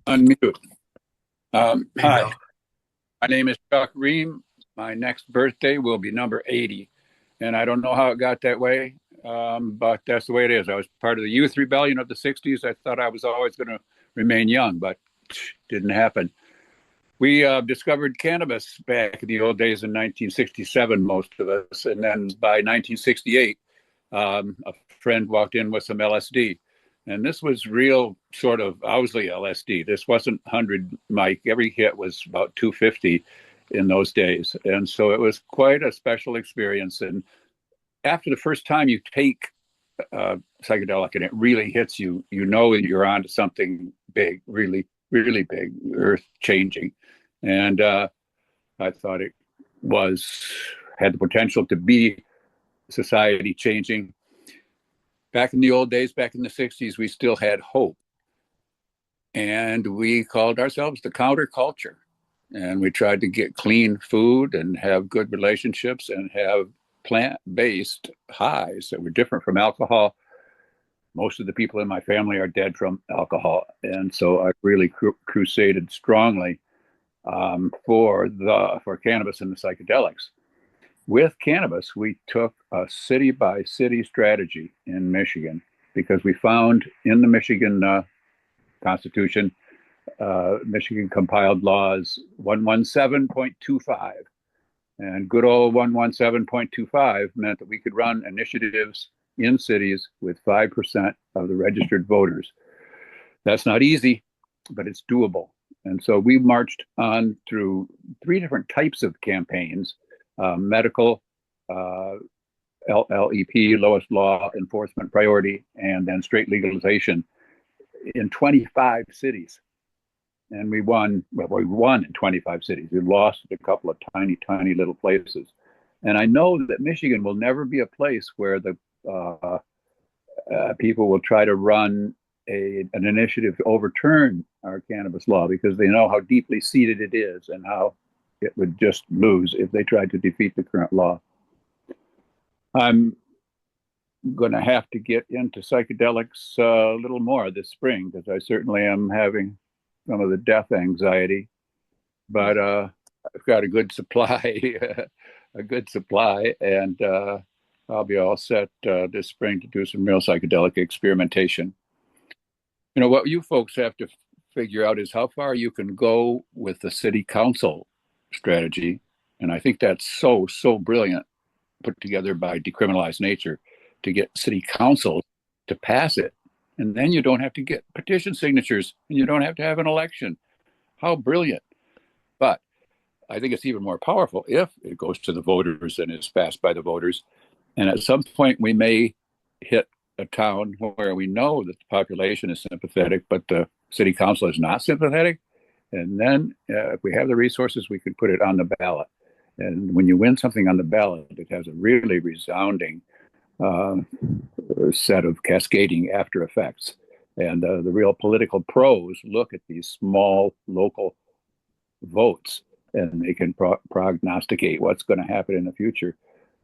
Unmute. There you Hi, go. my name is Chuck Ream. My next birthday will be number 80. And I don't know how it got that way, but that's the way it is. I was part of the youth rebellion of the 60s. I thought I was always going to remain young, but didn't happen. We discovered cannabis back in the old days in 1967, most of us. And then by 1968, a friend walked in with some LSD. And this was real sort of Owsley LSD. This wasn't 100 mic. Every hit was about 250 in those days. And so it was quite a special experience. And after the first time you take psychedelic and it really hits you, you know that you're onto something big, really, really big, earth changing. And I thought it had the potential to be society changing. Back in the old days, back in the 60s, we still had hope. And we called ourselves the counterculture. And we tried to get clean food and have good relationships and have plant-based highs that were different from alcohol. Most of the people in my family are dead from alcohol. And so I really crusaded strongly for cannabis and the psychedelics. With cannabis, we took a city by city strategy in Michigan because we found in the Michigan Constitution, Michigan compiled laws 117.25. And good old 117.25 meant that we could run initiatives in cities with 5% of the registered voters. That's not easy, but it's doable. And so we marched on through 3 different types of campaigns, medical, LEP, lowest law enforcement priority, and then straight legalization in 25 cities. And we won in 25 cities. We lost a couple of tiny, tiny little places. And I know that Michigan will never be a place where the people will try to run an initiative to overturn our cannabis law because they know how deeply seated it is and how it would just lose if they tried to defeat the current law. I'm going to have to get into psychedelics a little more this spring because I certainly am having some of the death anxiety, but I've got a good supply, and I'll be all set this spring to do some real psychedelic experimentation. You know, what you folks have to figure out is how far you can go with the city council strategy. And I think that's so brilliant, put together by Decriminalize Nature, to get city council to pass it. And then you don't have to get petition signatures and you don't have to have an election. How brilliant. But I think it's even more powerful if it goes to the voters and is passed by the voters. And at some point, we may hit a town where we know that the population is sympathetic, but the city council is not sympathetic. And then if we have the resources, we could put it on the ballot. And when you win something on the ballot, it has a really resounding set of cascading after effects. And the real political pros look at these small local votes and they can prognosticate what's going to happen in the future.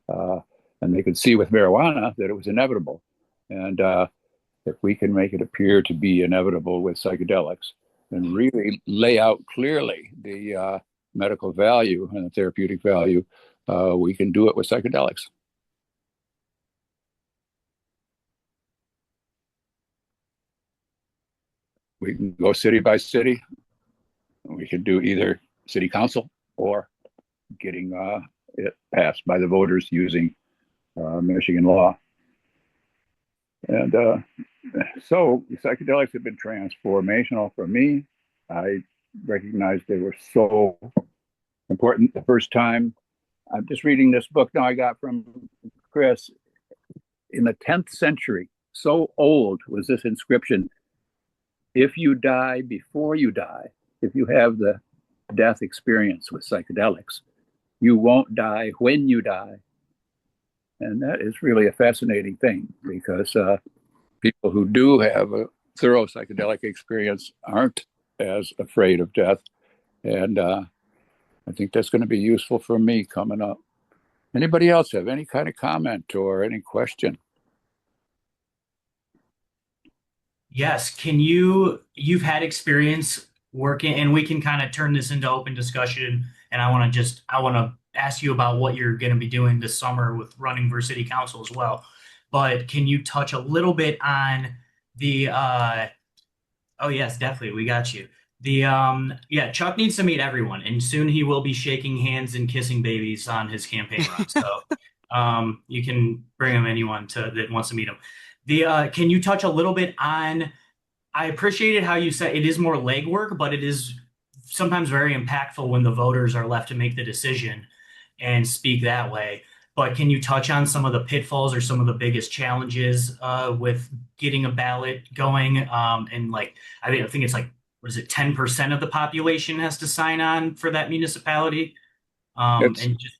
And they could see with marijuana that it was inevitable. And if we can make it appear to be inevitable with psychedelics and really lay out clearly the medical value and the therapeutic value, we can do it with psychedelics. We can go city by city. We can do either city council or getting it passed by the voters using Michigan law. And so psychedelics have been transformational for me. I recognized they were so important the first time. I'm just reading this book now I got from Chris. In the 10th century, so old was this inscription: if you die before you die, if you have the death experience with psychedelics, you won't die when you die. And that is really a fascinating thing because people who do have a thorough psychedelic experience aren't as afraid of death. And I think that's going to be useful for me coming up. Anybody else have any kind of comment or any question? Yes, you've had experience working, and we can kind of turn this into open discussion. And I want to ask you about what you're going to be doing this summer with running for city council as well. But can you touch a little bit on the, oh yes, definitely, we got you. Yeah, Chuck needs to meet everyone, and soon he will be shaking hands and kissing babies on his campaign run. So, you can bring him anyone that wants to meet him. Can you touch a little bit on? I appreciated how you said it is more legwork, but it is sometimes very impactful when the voters are left to make the decision and speak that way. But can you touch on some of the pitfalls or some of the biggest challenges with getting a ballot going? And like, I think it's like, was it 10% of the population has to sign on for that municipality? It's And just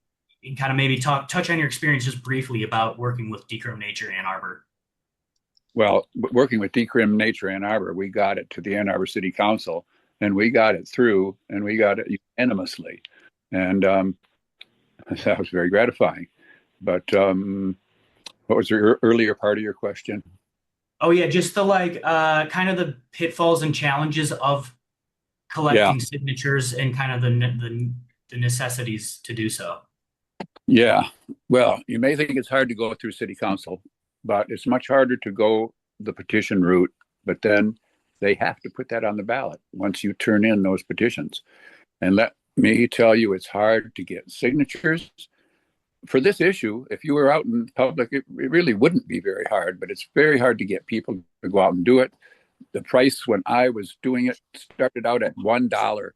kind of maybe touch on your experience just briefly about working with Decriminalize Ann Arbor. Well, working with Decriminalize Ann Arbor, we got it to the Ann Arbor City Council, and we got it through, and we got it unanimously, and that was very gratifying. But what was the earlier part of your question? Oh yeah, just the like kind of the pitfalls and challenges of collecting signatures and kind of the necessities to do so. Yeah. Well, you may think it's hard to go through city council, but it's much harder to go the petition route. But then they have to put that on the ballot once you turn in those petitions. And let me tell you, it's hard to get signatures for this issue. If you were out in public, it really wouldn't be very hard, but it's very hard to get people to go out and do it. The price when I was doing it started out at $1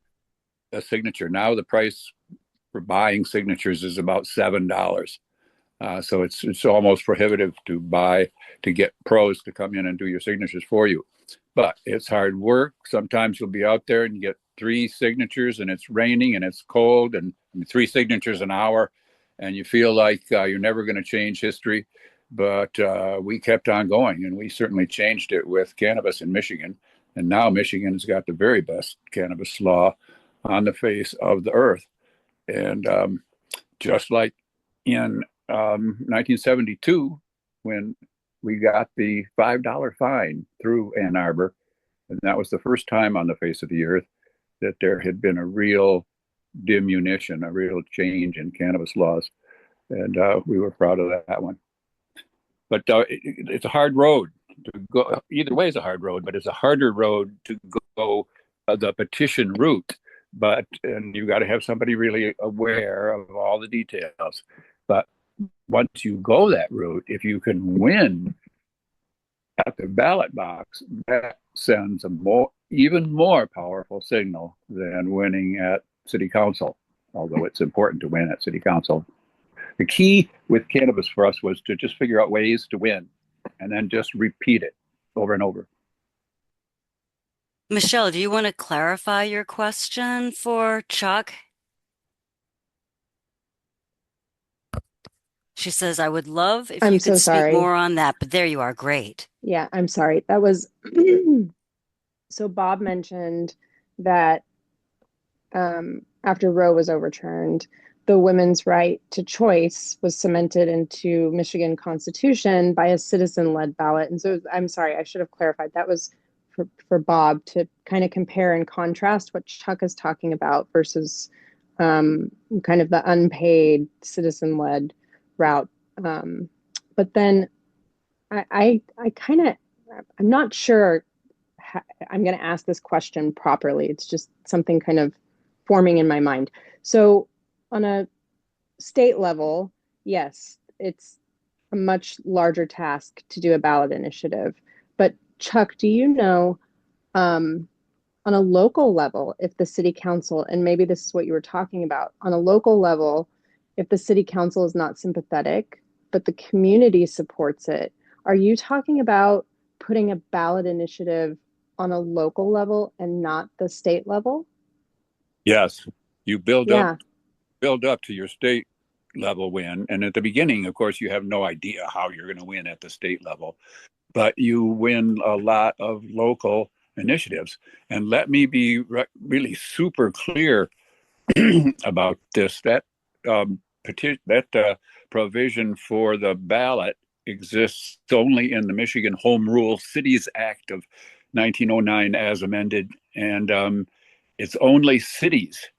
a signature. Now the price for buying signatures is about $7. So it's almost prohibitive to get pros to come in and do your signatures for you. But it's hard work. Sometimes you'll be out there and you get 3 signatures and it's raining and it's cold and 3 signatures an hour, and you feel like you're never going to change history. But we kept on going, and we certainly changed it with cannabis in Michigan. And now Michigan has got the very best cannabis law on the face of the earth. And just like in 1972, when we got the $5 fine through Ann Arbor, and that was the first time on the face of the earth that there had been a real diminution, a real change in cannabis laws. And we were proud of that one. But it's a hard road to go. Either way is a hard road, but it's a harder road to go the petition route. And you got to have somebody really aware of all the details. But once you go that route, if you can win at the ballot box, that sends a even more powerful signal than winning at city council, although it's important to win at city council. The key with cannabis for us was to just figure out ways to win and then just repeat it over and over. Michelle, do you want to clarify your question for Chuck? She says, I would love if you could speak more on that, but there you are. Great. Yeah, I'm sorry. That was so Bob mentioned that after Roe was overturned, the women's right to choice was cemented into Michigan Constitution by a citizen-led ballot. And so I'm sorry, I should have clarified. That was for Bob to kind of compare and contrast what Chuck is talking about versus kind of the unpaid citizen-led route. But then I'm not sure I'm going to ask this question properly. It's just something kind of forming in my mind. So on a state level, yes, it's a much larger task to do a ballot initiative. But Chuck, do you know, on a local level, if the city council, and maybe this is what you were talking about, on a local level, if the city council is not sympathetic, but the community supports it, are you talking about putting a ballot initiative on a local level and not the state level? Yes, you build up to your state level win. And at the beginning, of course, you have no idea how you're going to win at the state level, but you win a lot of local initiatives. And let me be really super clear about this. That provision for the ballot exists only in the Michigan Home Rule Cities Act of 1909 as amended, and it's only cities.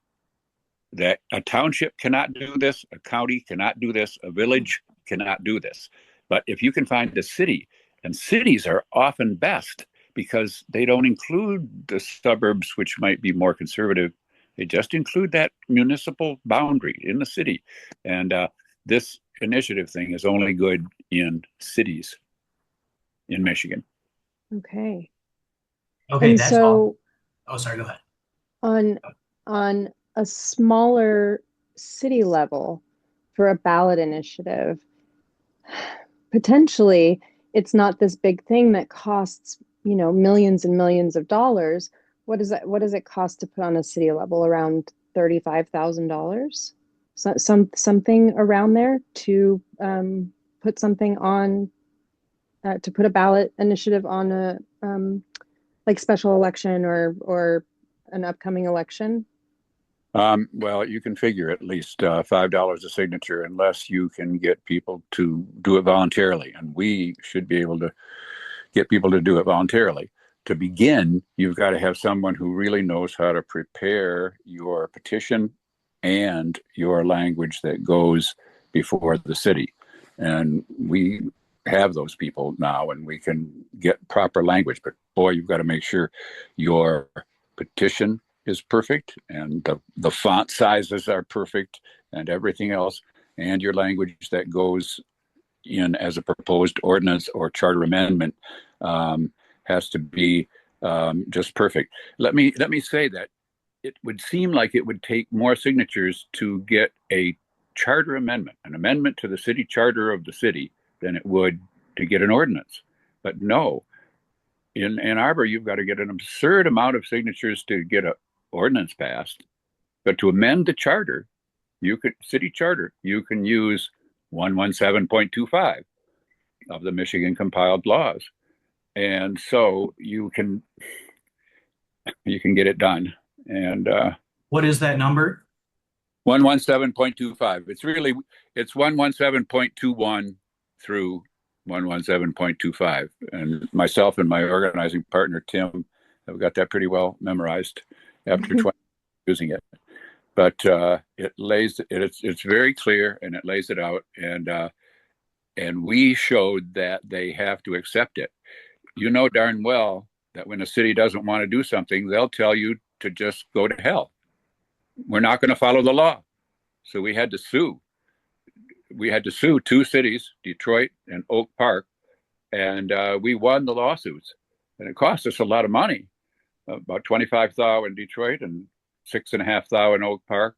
That a township cannot do this, a county cannot do this, a village cannot do this. But if you can find a city, and cities are often best because they don't include the suburbs, which might be more conservative. They just include that municipal boundary in the city. And this initiative thing is only good in cities in Michigan. Okay. Okay, And that's so all. Oh, sorry, go ahead. on a smaller city level for a ballot initiative, potentially it's not this big thing that costs, millions and millions of dollars. What does it cost to put on a city level? Around $35,000? Something around there to put something on to put a ballot initiative on a like special election or an upcoming election? Well, you can figure at least $5 a signature unless you can get people to do it voluntarily. And we should be able to get people to do it voluntarily. To begin, you've got to have someone who really knows how to prepare your petition and your language that goes before the city. And we have those people now, and we can get proper language. But boy, you've got to make sure your petition is perfect and the font sizes are perfect and everything else, and your language that goes in as a proposed ordinance or charter amendment has to be just perfect. Let me say that it would seem like it would take more signatures to get a charter amendment, an amendment to the city charter of the city, than it would to get an ordinance. But no, in Ann Arbor, you've got to get an absurd amount of signatures to get an ordinance passed. But to amend the charter, city charter, you can use 117.25 of the Michigan compiled laws. And so you can get it done. And What is that number? 117.25. It's 117.21 through 117.25. And myself and my organizing partner, Tim, have got that pretty well memorized after 20 using it. But it's very clear, and it lays it out. And we showed that they have to accept it. You know darn well that when a city doesn't want to do something, they'll tell you to just go to hell. We're not going to follow the law. So we had to sue. We had to sue two cities, Detroit and Oak Park, and we won the lawsuits. And it cost us a lot of money, about $25,000 in Detroit and $6,500 in Oak Park.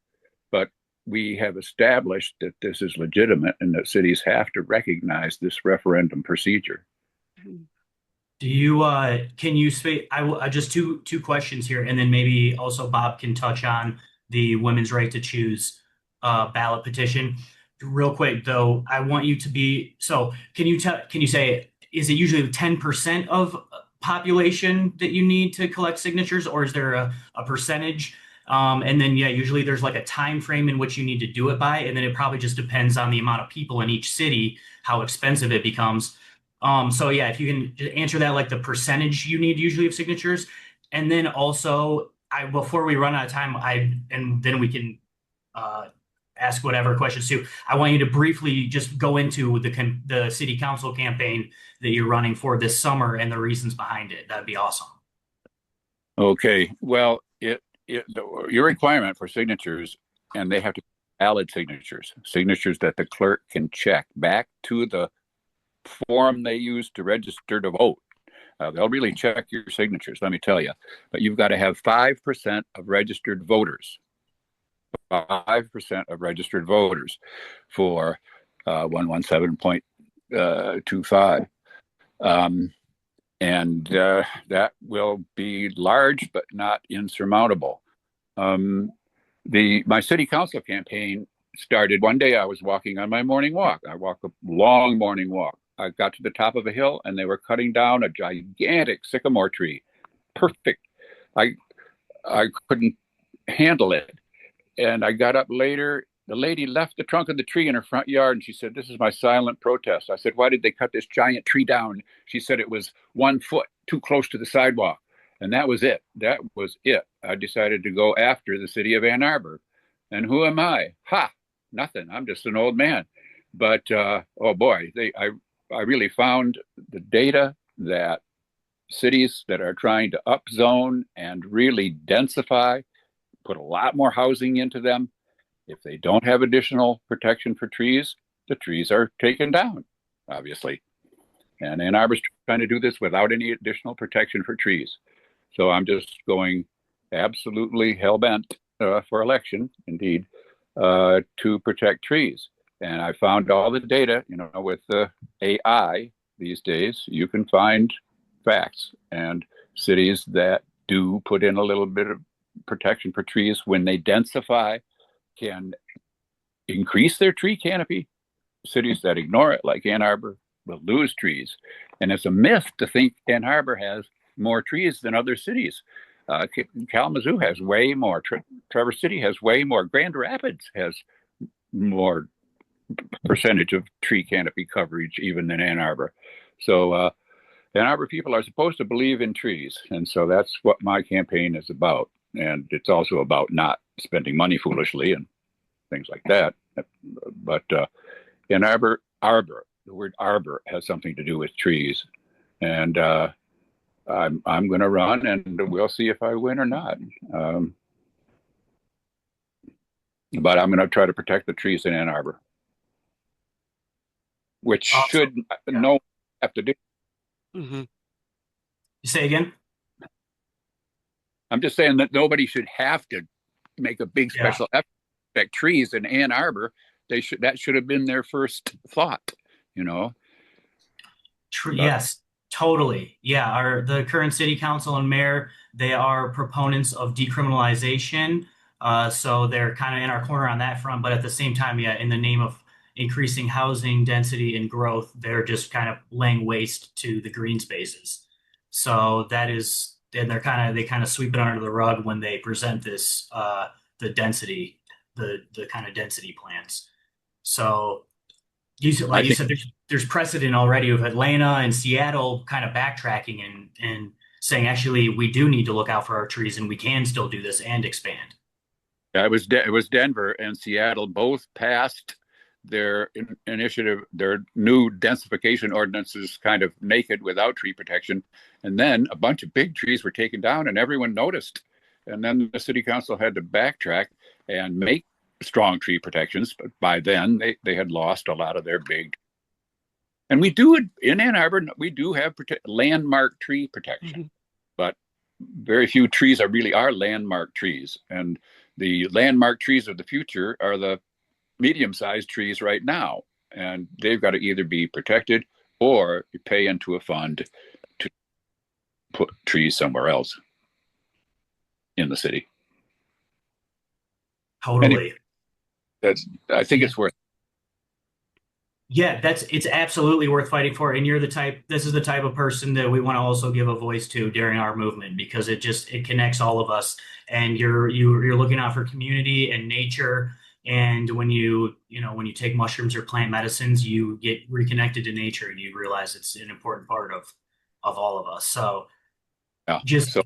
But we have established that this is legitimate and that cities have to recognize this referendum procedure. Do you can you say I just two questions here, and then maybe also Bob can touch on the women's right to choose ballot petition. Real quick though, I want you to be can you say, is it usually 10% of population that you need to collect signatures, or is there a percentage? And then usually there's like a time frame in which you need to do it by, and then it probably just depends on the amount of people in each city, how expensive it becomes. If you can just answer that, like the percentage you need usually of signatures. And then also, before we run out of time, and then we can ask whatever questions too. I want you to briefly just go into the city council campaign that you're running for this summer and the reasons behind it. That'd be awesome. Okay. Well, your requirement for signatures, and they have to be valid signatures that the clerk can check back to the form they use to register to vote. They'll really check your signatures, let me tell you. But you've got to have 5% of registered voters. 5% of registered voters for 117.25. And that will be large, but not insurmountable. My city council campaign started one day. I was walking on my morning walk. I walk a long morning walk. I got to the top of a hill and they were cutting down a gigantic sycamore tree. Perfect. I couldn't handle it. And I got up later the lady left the trunk of the tree in her front yard, and she said, "This is my silent protest." I said, "Why did they cut this giant tree down?" She said it was 1 foot too close to the sidewalk. And that was it. That was it. I decided to go after the city of Ann Arbor. And who am I? Ha! Nothing. I'm just an old man. But oh boy, I really found the data that cities that are trying to upzone and really densify, put a lot more housing into them. If they don't have additional protection for trees, the trees are taken down, obviously. And Ann Arbor's trying to do this without any additional protection for trees. So I'm just going absolutely hell-bent for election, indeed, to protect trees. And I found all the data, with the AI these days, you can find facts, and cities that do put in a little bit of protection for trees when they densify can increase their tree canopy. Cities that ignore it, like Ann Arbor, will lose trees. And it's a myth to think Ann Arbor has more trees than other cities. Kalamazoo has way more. Traverse City has way more. Grand Rapids has more percentage of tree canopy coverage even than Ann Arbor. So Ann Arbor people are supposed to believe in trees. And so that's what my campaign is about. And it's also about not spending money foolishly and things like that. But Ann Arbor, the word arbor has something to do with trees. And I'm going to run, and we'll see if I win or not. But I'm going to try to protect the trees in Ann Arbor, which should no one have to do. Mm-hmm. You say again? I'm just saying that nobody should have to make a big special effort to protect trees in Ann Arbor. That should have been their first thought, Yes, totally. Yeah, the current city council and mayor, they are proponents of decriminalization. So they're kind of in our corner on that front. But at the same time, in the name of increasing housing density and growth, they're just kind of laying waste to the green spaces. So and they kind of sweep it under the rug when they present this, the density, the kind of density plans. So you said, there's precedent already of Atlanta and Seattle kind of backtracking and saying, actually, we do need to look out for our trees and we can still do this and expand. Yeah, it was Denver and Seattle both passed their initiative, their new densification ordinances kind of naked without tree protection. And then a bunch of big trees were taken down and everyone noticed. And then the city council had to backtrack and make strong tree protections. But by then they had lost a lot of their big. And we do it in Ann Arbor. We do have landmark tree protection, but very few trees are landmark trees. And the landmark trees of the future are the medium-sized trees right now. And they've got to either be protected or you pay into a fund to put trees somewhere else in the city. Totally. I think it's worth. Yeah, it's absolutely worth fighting for. And this is the type of person that we want to also give a voice to during our movement, because it connects all of us. And you're looking out for community and nature. And when you take mushrooms or plant medicines, you get reconnected to nature and you realize it's an important part of all of us. So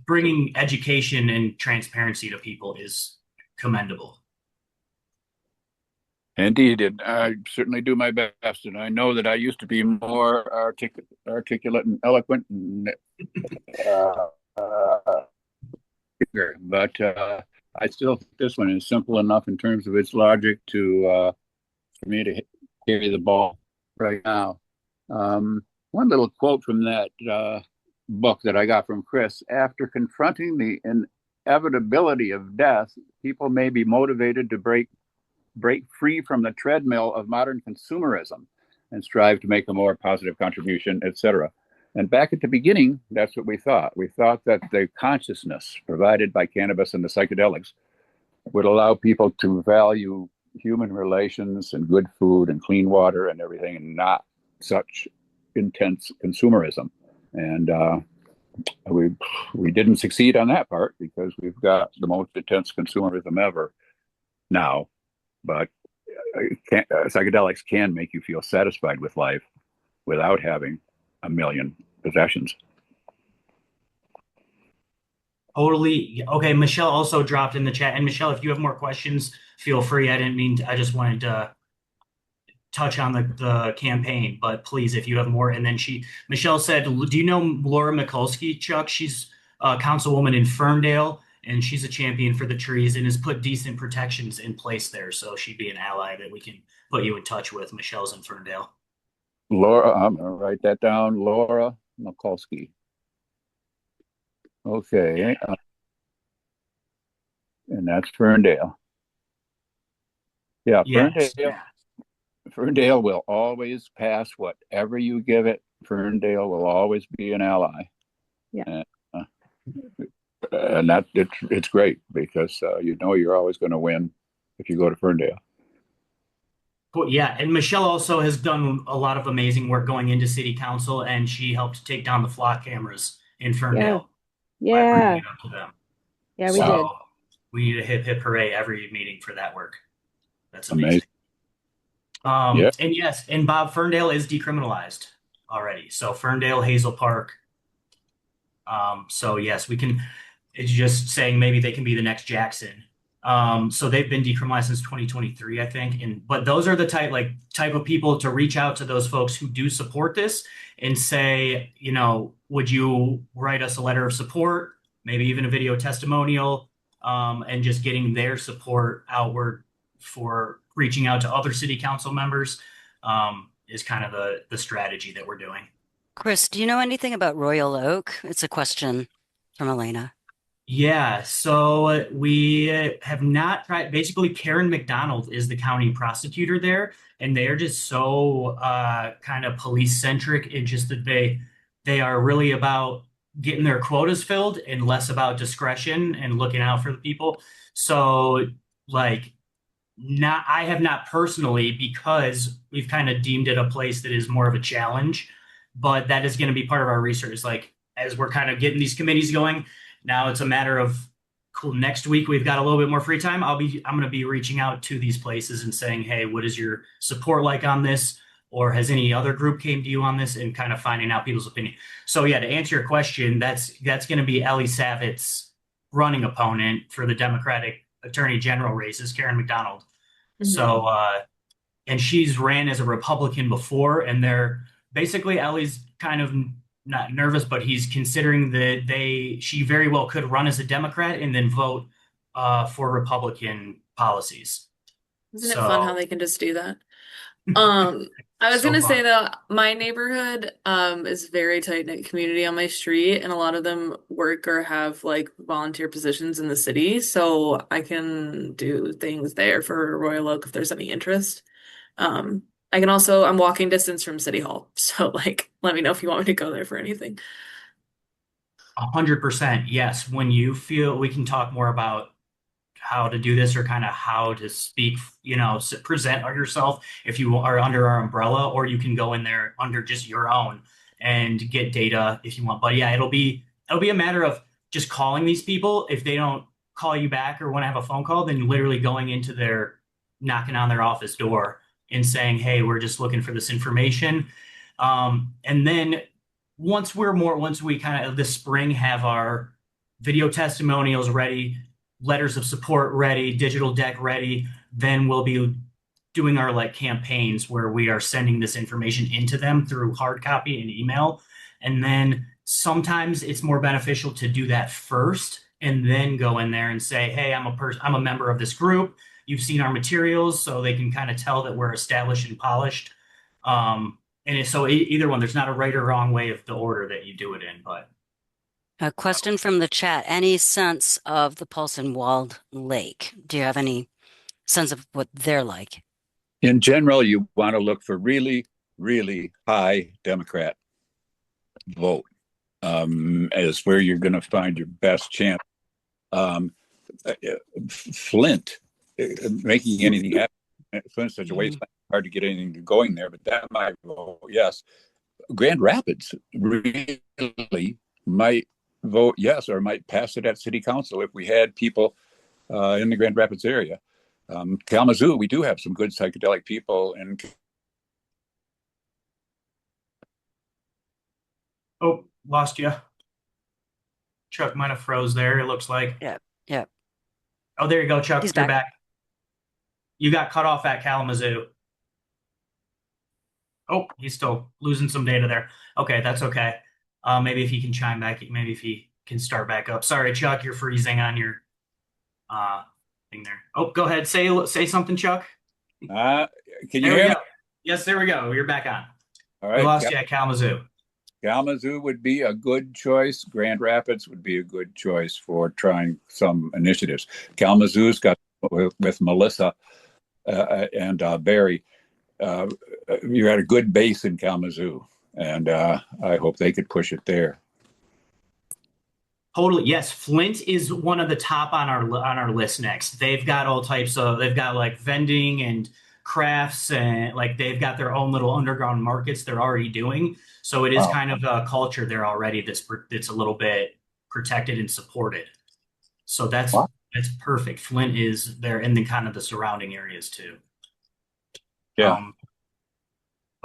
bringing education and transparency to people is commendable. Indeed, and I certainly do my best, and I know that I used to be more articulate and eloquent, but I still think this one is simple enough in terms of its logic for me to carry the ball right now. One little quote from that book that I got from Chris: after confronting the inevitability of death, people may be motivated to break free from the treadmill of modern consumerism and strive to make a more positive contribution, etc. And back at the beginning, that's what we thought. We thought that the consciousness provided by cannabis and the psychedelics would allow people to value human relations and good food and clean water and everything, and not such intense consumerism. And we didn't succeed on that part because we've got the most intense consumerism ever now. But psychedelics can make you feel satisfied with life without having a million possessions. Totally. Okay, Michelle also dropped in the chat. And Michelle, if you have more questions, feel free. I didn't mean to, I just wanted to touch on the campaign, but please, if you have more. And then Michelle said, do you know Laura Mikulski, Chuck? She's a councilwoman in Ferndale, and she's a champion for the trees and has put decent protections in place there. So she'd be an ally that we can put you in touch with. Michelle's in Ferndale. Laura, I'm going to write that down. Laura Mikulski. Okay. And that's Ferndale. Yeah, Yes. Ferndale will always pass whatever you give it. Ferndale will always be an ally. Yeah. And that it's great because you know you're always going to win if you go to Ferndale. Cool. Yeah, and Michelle also has done a lot of amazing work going into city council, and she helped take down the flock cameras in Ferndale. Yeah. By bringing it up to them. Yeah, we did. We need a hip hip hooray every meeting for that work. That's Amazing. And yes, and Bob, Ferndale is decriminalized already. So Ferndale, Hazel Park. So yes, we can. It's just saying maybe they can be the next Jackson. So they've been decriminalized since 2023, I think. But those are the type of people to reach out to those folks who do support this and say, you know, would you write us a letter of support, maybe even a video testimonial, and just getting their support outward for reaching out to other city council members is kind of the strategy that we're doing. Chris, do you know anything about Royal Oak? It's a question from Elena. Yeah, so we have not tried. Basically, Karen McDonald is the county prosecutor there, and they are just so kind of police centric. And just that they are really about getting their quotas filled and less about discretion and looking out for the people. So, like, I have not personally, because we've kind of deemed it a place that is more of a challenge, but that is going to be part of our research. Like, as we're kind of getting these committees going. Now it's a matter of cool. Next week we've got a little bit more free time. I'm going to be reaching out to these places and saying, hey, what is your support like on this? Or has any other group came to you on this, and kind of finding out people's opinion. So yeah, to answer your question, that's going to be Ellie Savitt's running opponent for the Democratic Attorney General race is Karen McDonald. Mm-hmm. So and she's ran as a Republican before, and they're basically Ellie's kind of not nervous, but he's considering that she very well could run as a Democrat and then vote for Republican policies. Isn't it fun how they can just do that? I was gonna say though, my neighborhood is very tight-knit community on my street, and a lot of them work or have like volunteer positions in the city, so I can do things there for Royal Oak if there's any interest. I can also, I'm walking distance from City Hall. So like, let me know if you want me to go there for anything. 100%. Yes. When you feel we can talk more about how to do this or kind of how to speak, you know, present yourself if you are under our umbrella, or you can go in there under just your own and get data if you want. But yeah, it'll be a matter of just calling these people. If they don't call you back or want to have a phone call, then literally going into knocking on their office door and saying, hey, we're just looking for this information. And then once we kind of this spring have our video testimonials ready, letters of support ready, digital deck ready, then we'll be doing our like campaigns where we are sending this information into them through hard copy and email. And then sometimes it's more beneficial to do that first and then go in there and say, hey, I'm a member of this group. You've seen our materials, so they can kind of tell that we're established and polished. And so either one, there's not a right or wrong way of the order that you do it in. But a question from the chat: any sense of the Paulson Walled Lake? Do you have any sense of what they're like? In general, you want to look for really, really high Democrat vote as where you're going to find your best chance. Flint. Making anything happen. Flint's such a wasteland, hard to get anything going there, but that might vote yes. Grand Rapids really might vote yes, or might pass it at city council if we had people in the Grand Rapids area. Kalamazoo, we do have some good psychedelic people, and Oh, lost you. Chuck might have froze there, it looks like. Yeah, yeah. Oh, there you go, Chuck. He's You're back. back. You got cut off at Kalamazoo. Oh, he's still losing some data there. Okay, that's okay. Maybe if he can chime back, maybe if he can start back up. Sorry, Chuck, you're freezing on your thing there. Oh, go ahead. Say something, Chuck. can you There we hear me? go. Yes, there we go. You're back on. All We right. lost you at Kalamazoo. Kalamazoo would be a good choice. Grand Rapids would be a good choice for trying some initiatives. Kalamazoo's got with Melissa and Barry. You had a good base in Kalamazoo, and I hope they could push it there. Totally. Yes, Flint is one of the top on our list next. They've got like vending and crafts, and like they've got their own little underground markets they're already doing. So it is kind of a culture there already that's a little bit protected and supported. So that's perfect. Flint is there, and then kind of the surrounding areas too. Yeah.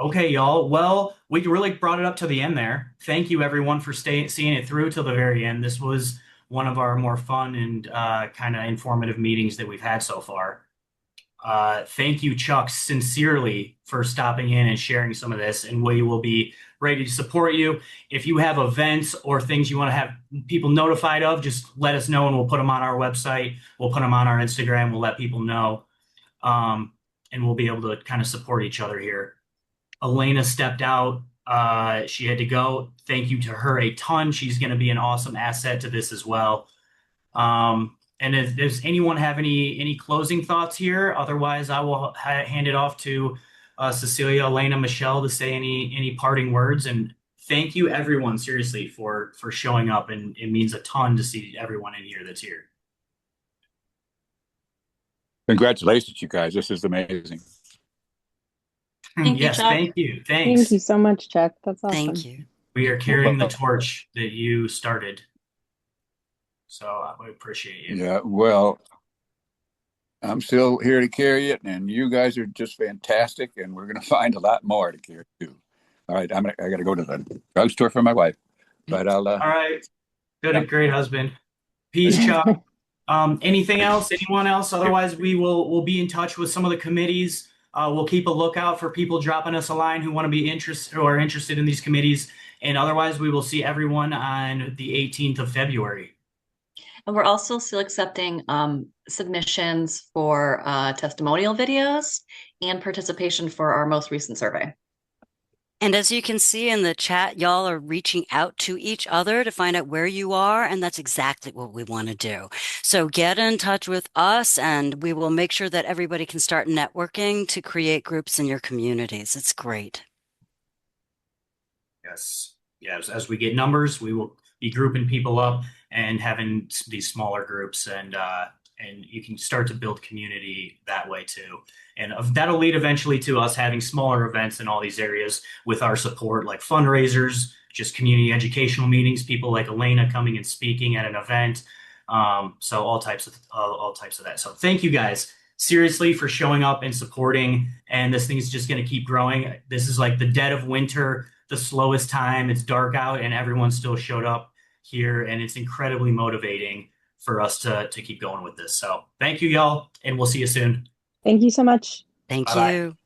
Okay, y'all. Well, we really brought it up to the end there. Thank you, everyone, for seeing it through till the very end. This was one of our more fun and kind of informative meetings that we've had so far. Thank you, Chuck, sincerely for stopping in and sharing some of this, and we will be ready to support you. If you have events or things you want to have people notified of, just let us know and we'll put them on our website. We'll put them on our Instagram. We'll let people know, and we'll be able to kind of support each other here. Elena stepped out. She had to go. Thank you to her a ton. She's going to be an awesome asset to this as well. And if does anyone have any closing thoughts here? Otherwise, I will hand it off to Cecilia, Elena, Michelle to say any parting words. And thank you, everyone, seriously, for showing up. And it means a ton to see everyone in here that's here. Congratulations, you guys. This is amazing. Thank you, Yes, Chuck. thank you. Thanks. Thank you so much, Chuck. That's awesome. Thank you. We are carrying the torch that you started. So we appreciate you. Yeah, well, I'm still here to carry it, and you guys are just fantastic, and we're going to find a lot more to carry too. All right, I got to go to the drugstore for my wife, but I'll. All right. Good, Yeah. Great husband. Peace, Chuck. Anything else? Anyone else? Otherwise, we'll be in touch with some of the committees. We'll keep a lookout for people dropping us a line who want to be interested in these committees. And otherwise, we will see everyone on the 18th of February. And we're also still accepting submissions for testimonial videos and participation for our most recent survey. And as you can see in the chat, y'all are reaching out to each other to find out where you are, and that's exactly what we want to do. So get in touch with us, and we will make sure that everybody can start networking to create groups in your communities. It's great. Yes. Yes. As we get numbers, we will be grouping people up and having these smaller groups, and you can start to build community that way too. And that'll lead eventually to us having smaller events in all these areas with our support, like fundraisers, just community educational meetings, people like Elena coming and speaking at an event. So all types of that. So thank you guys seriously for showing up and supporting. And this thing is just going to keep growing. This is like the dead of winter, the slowest time. It's dark out, and everyone still showed up here, and it's incredibly motivating for us to keep going with this. So thank you, y'all, and we'll see you soon. Thank you so much. Thank Bye-bye. you.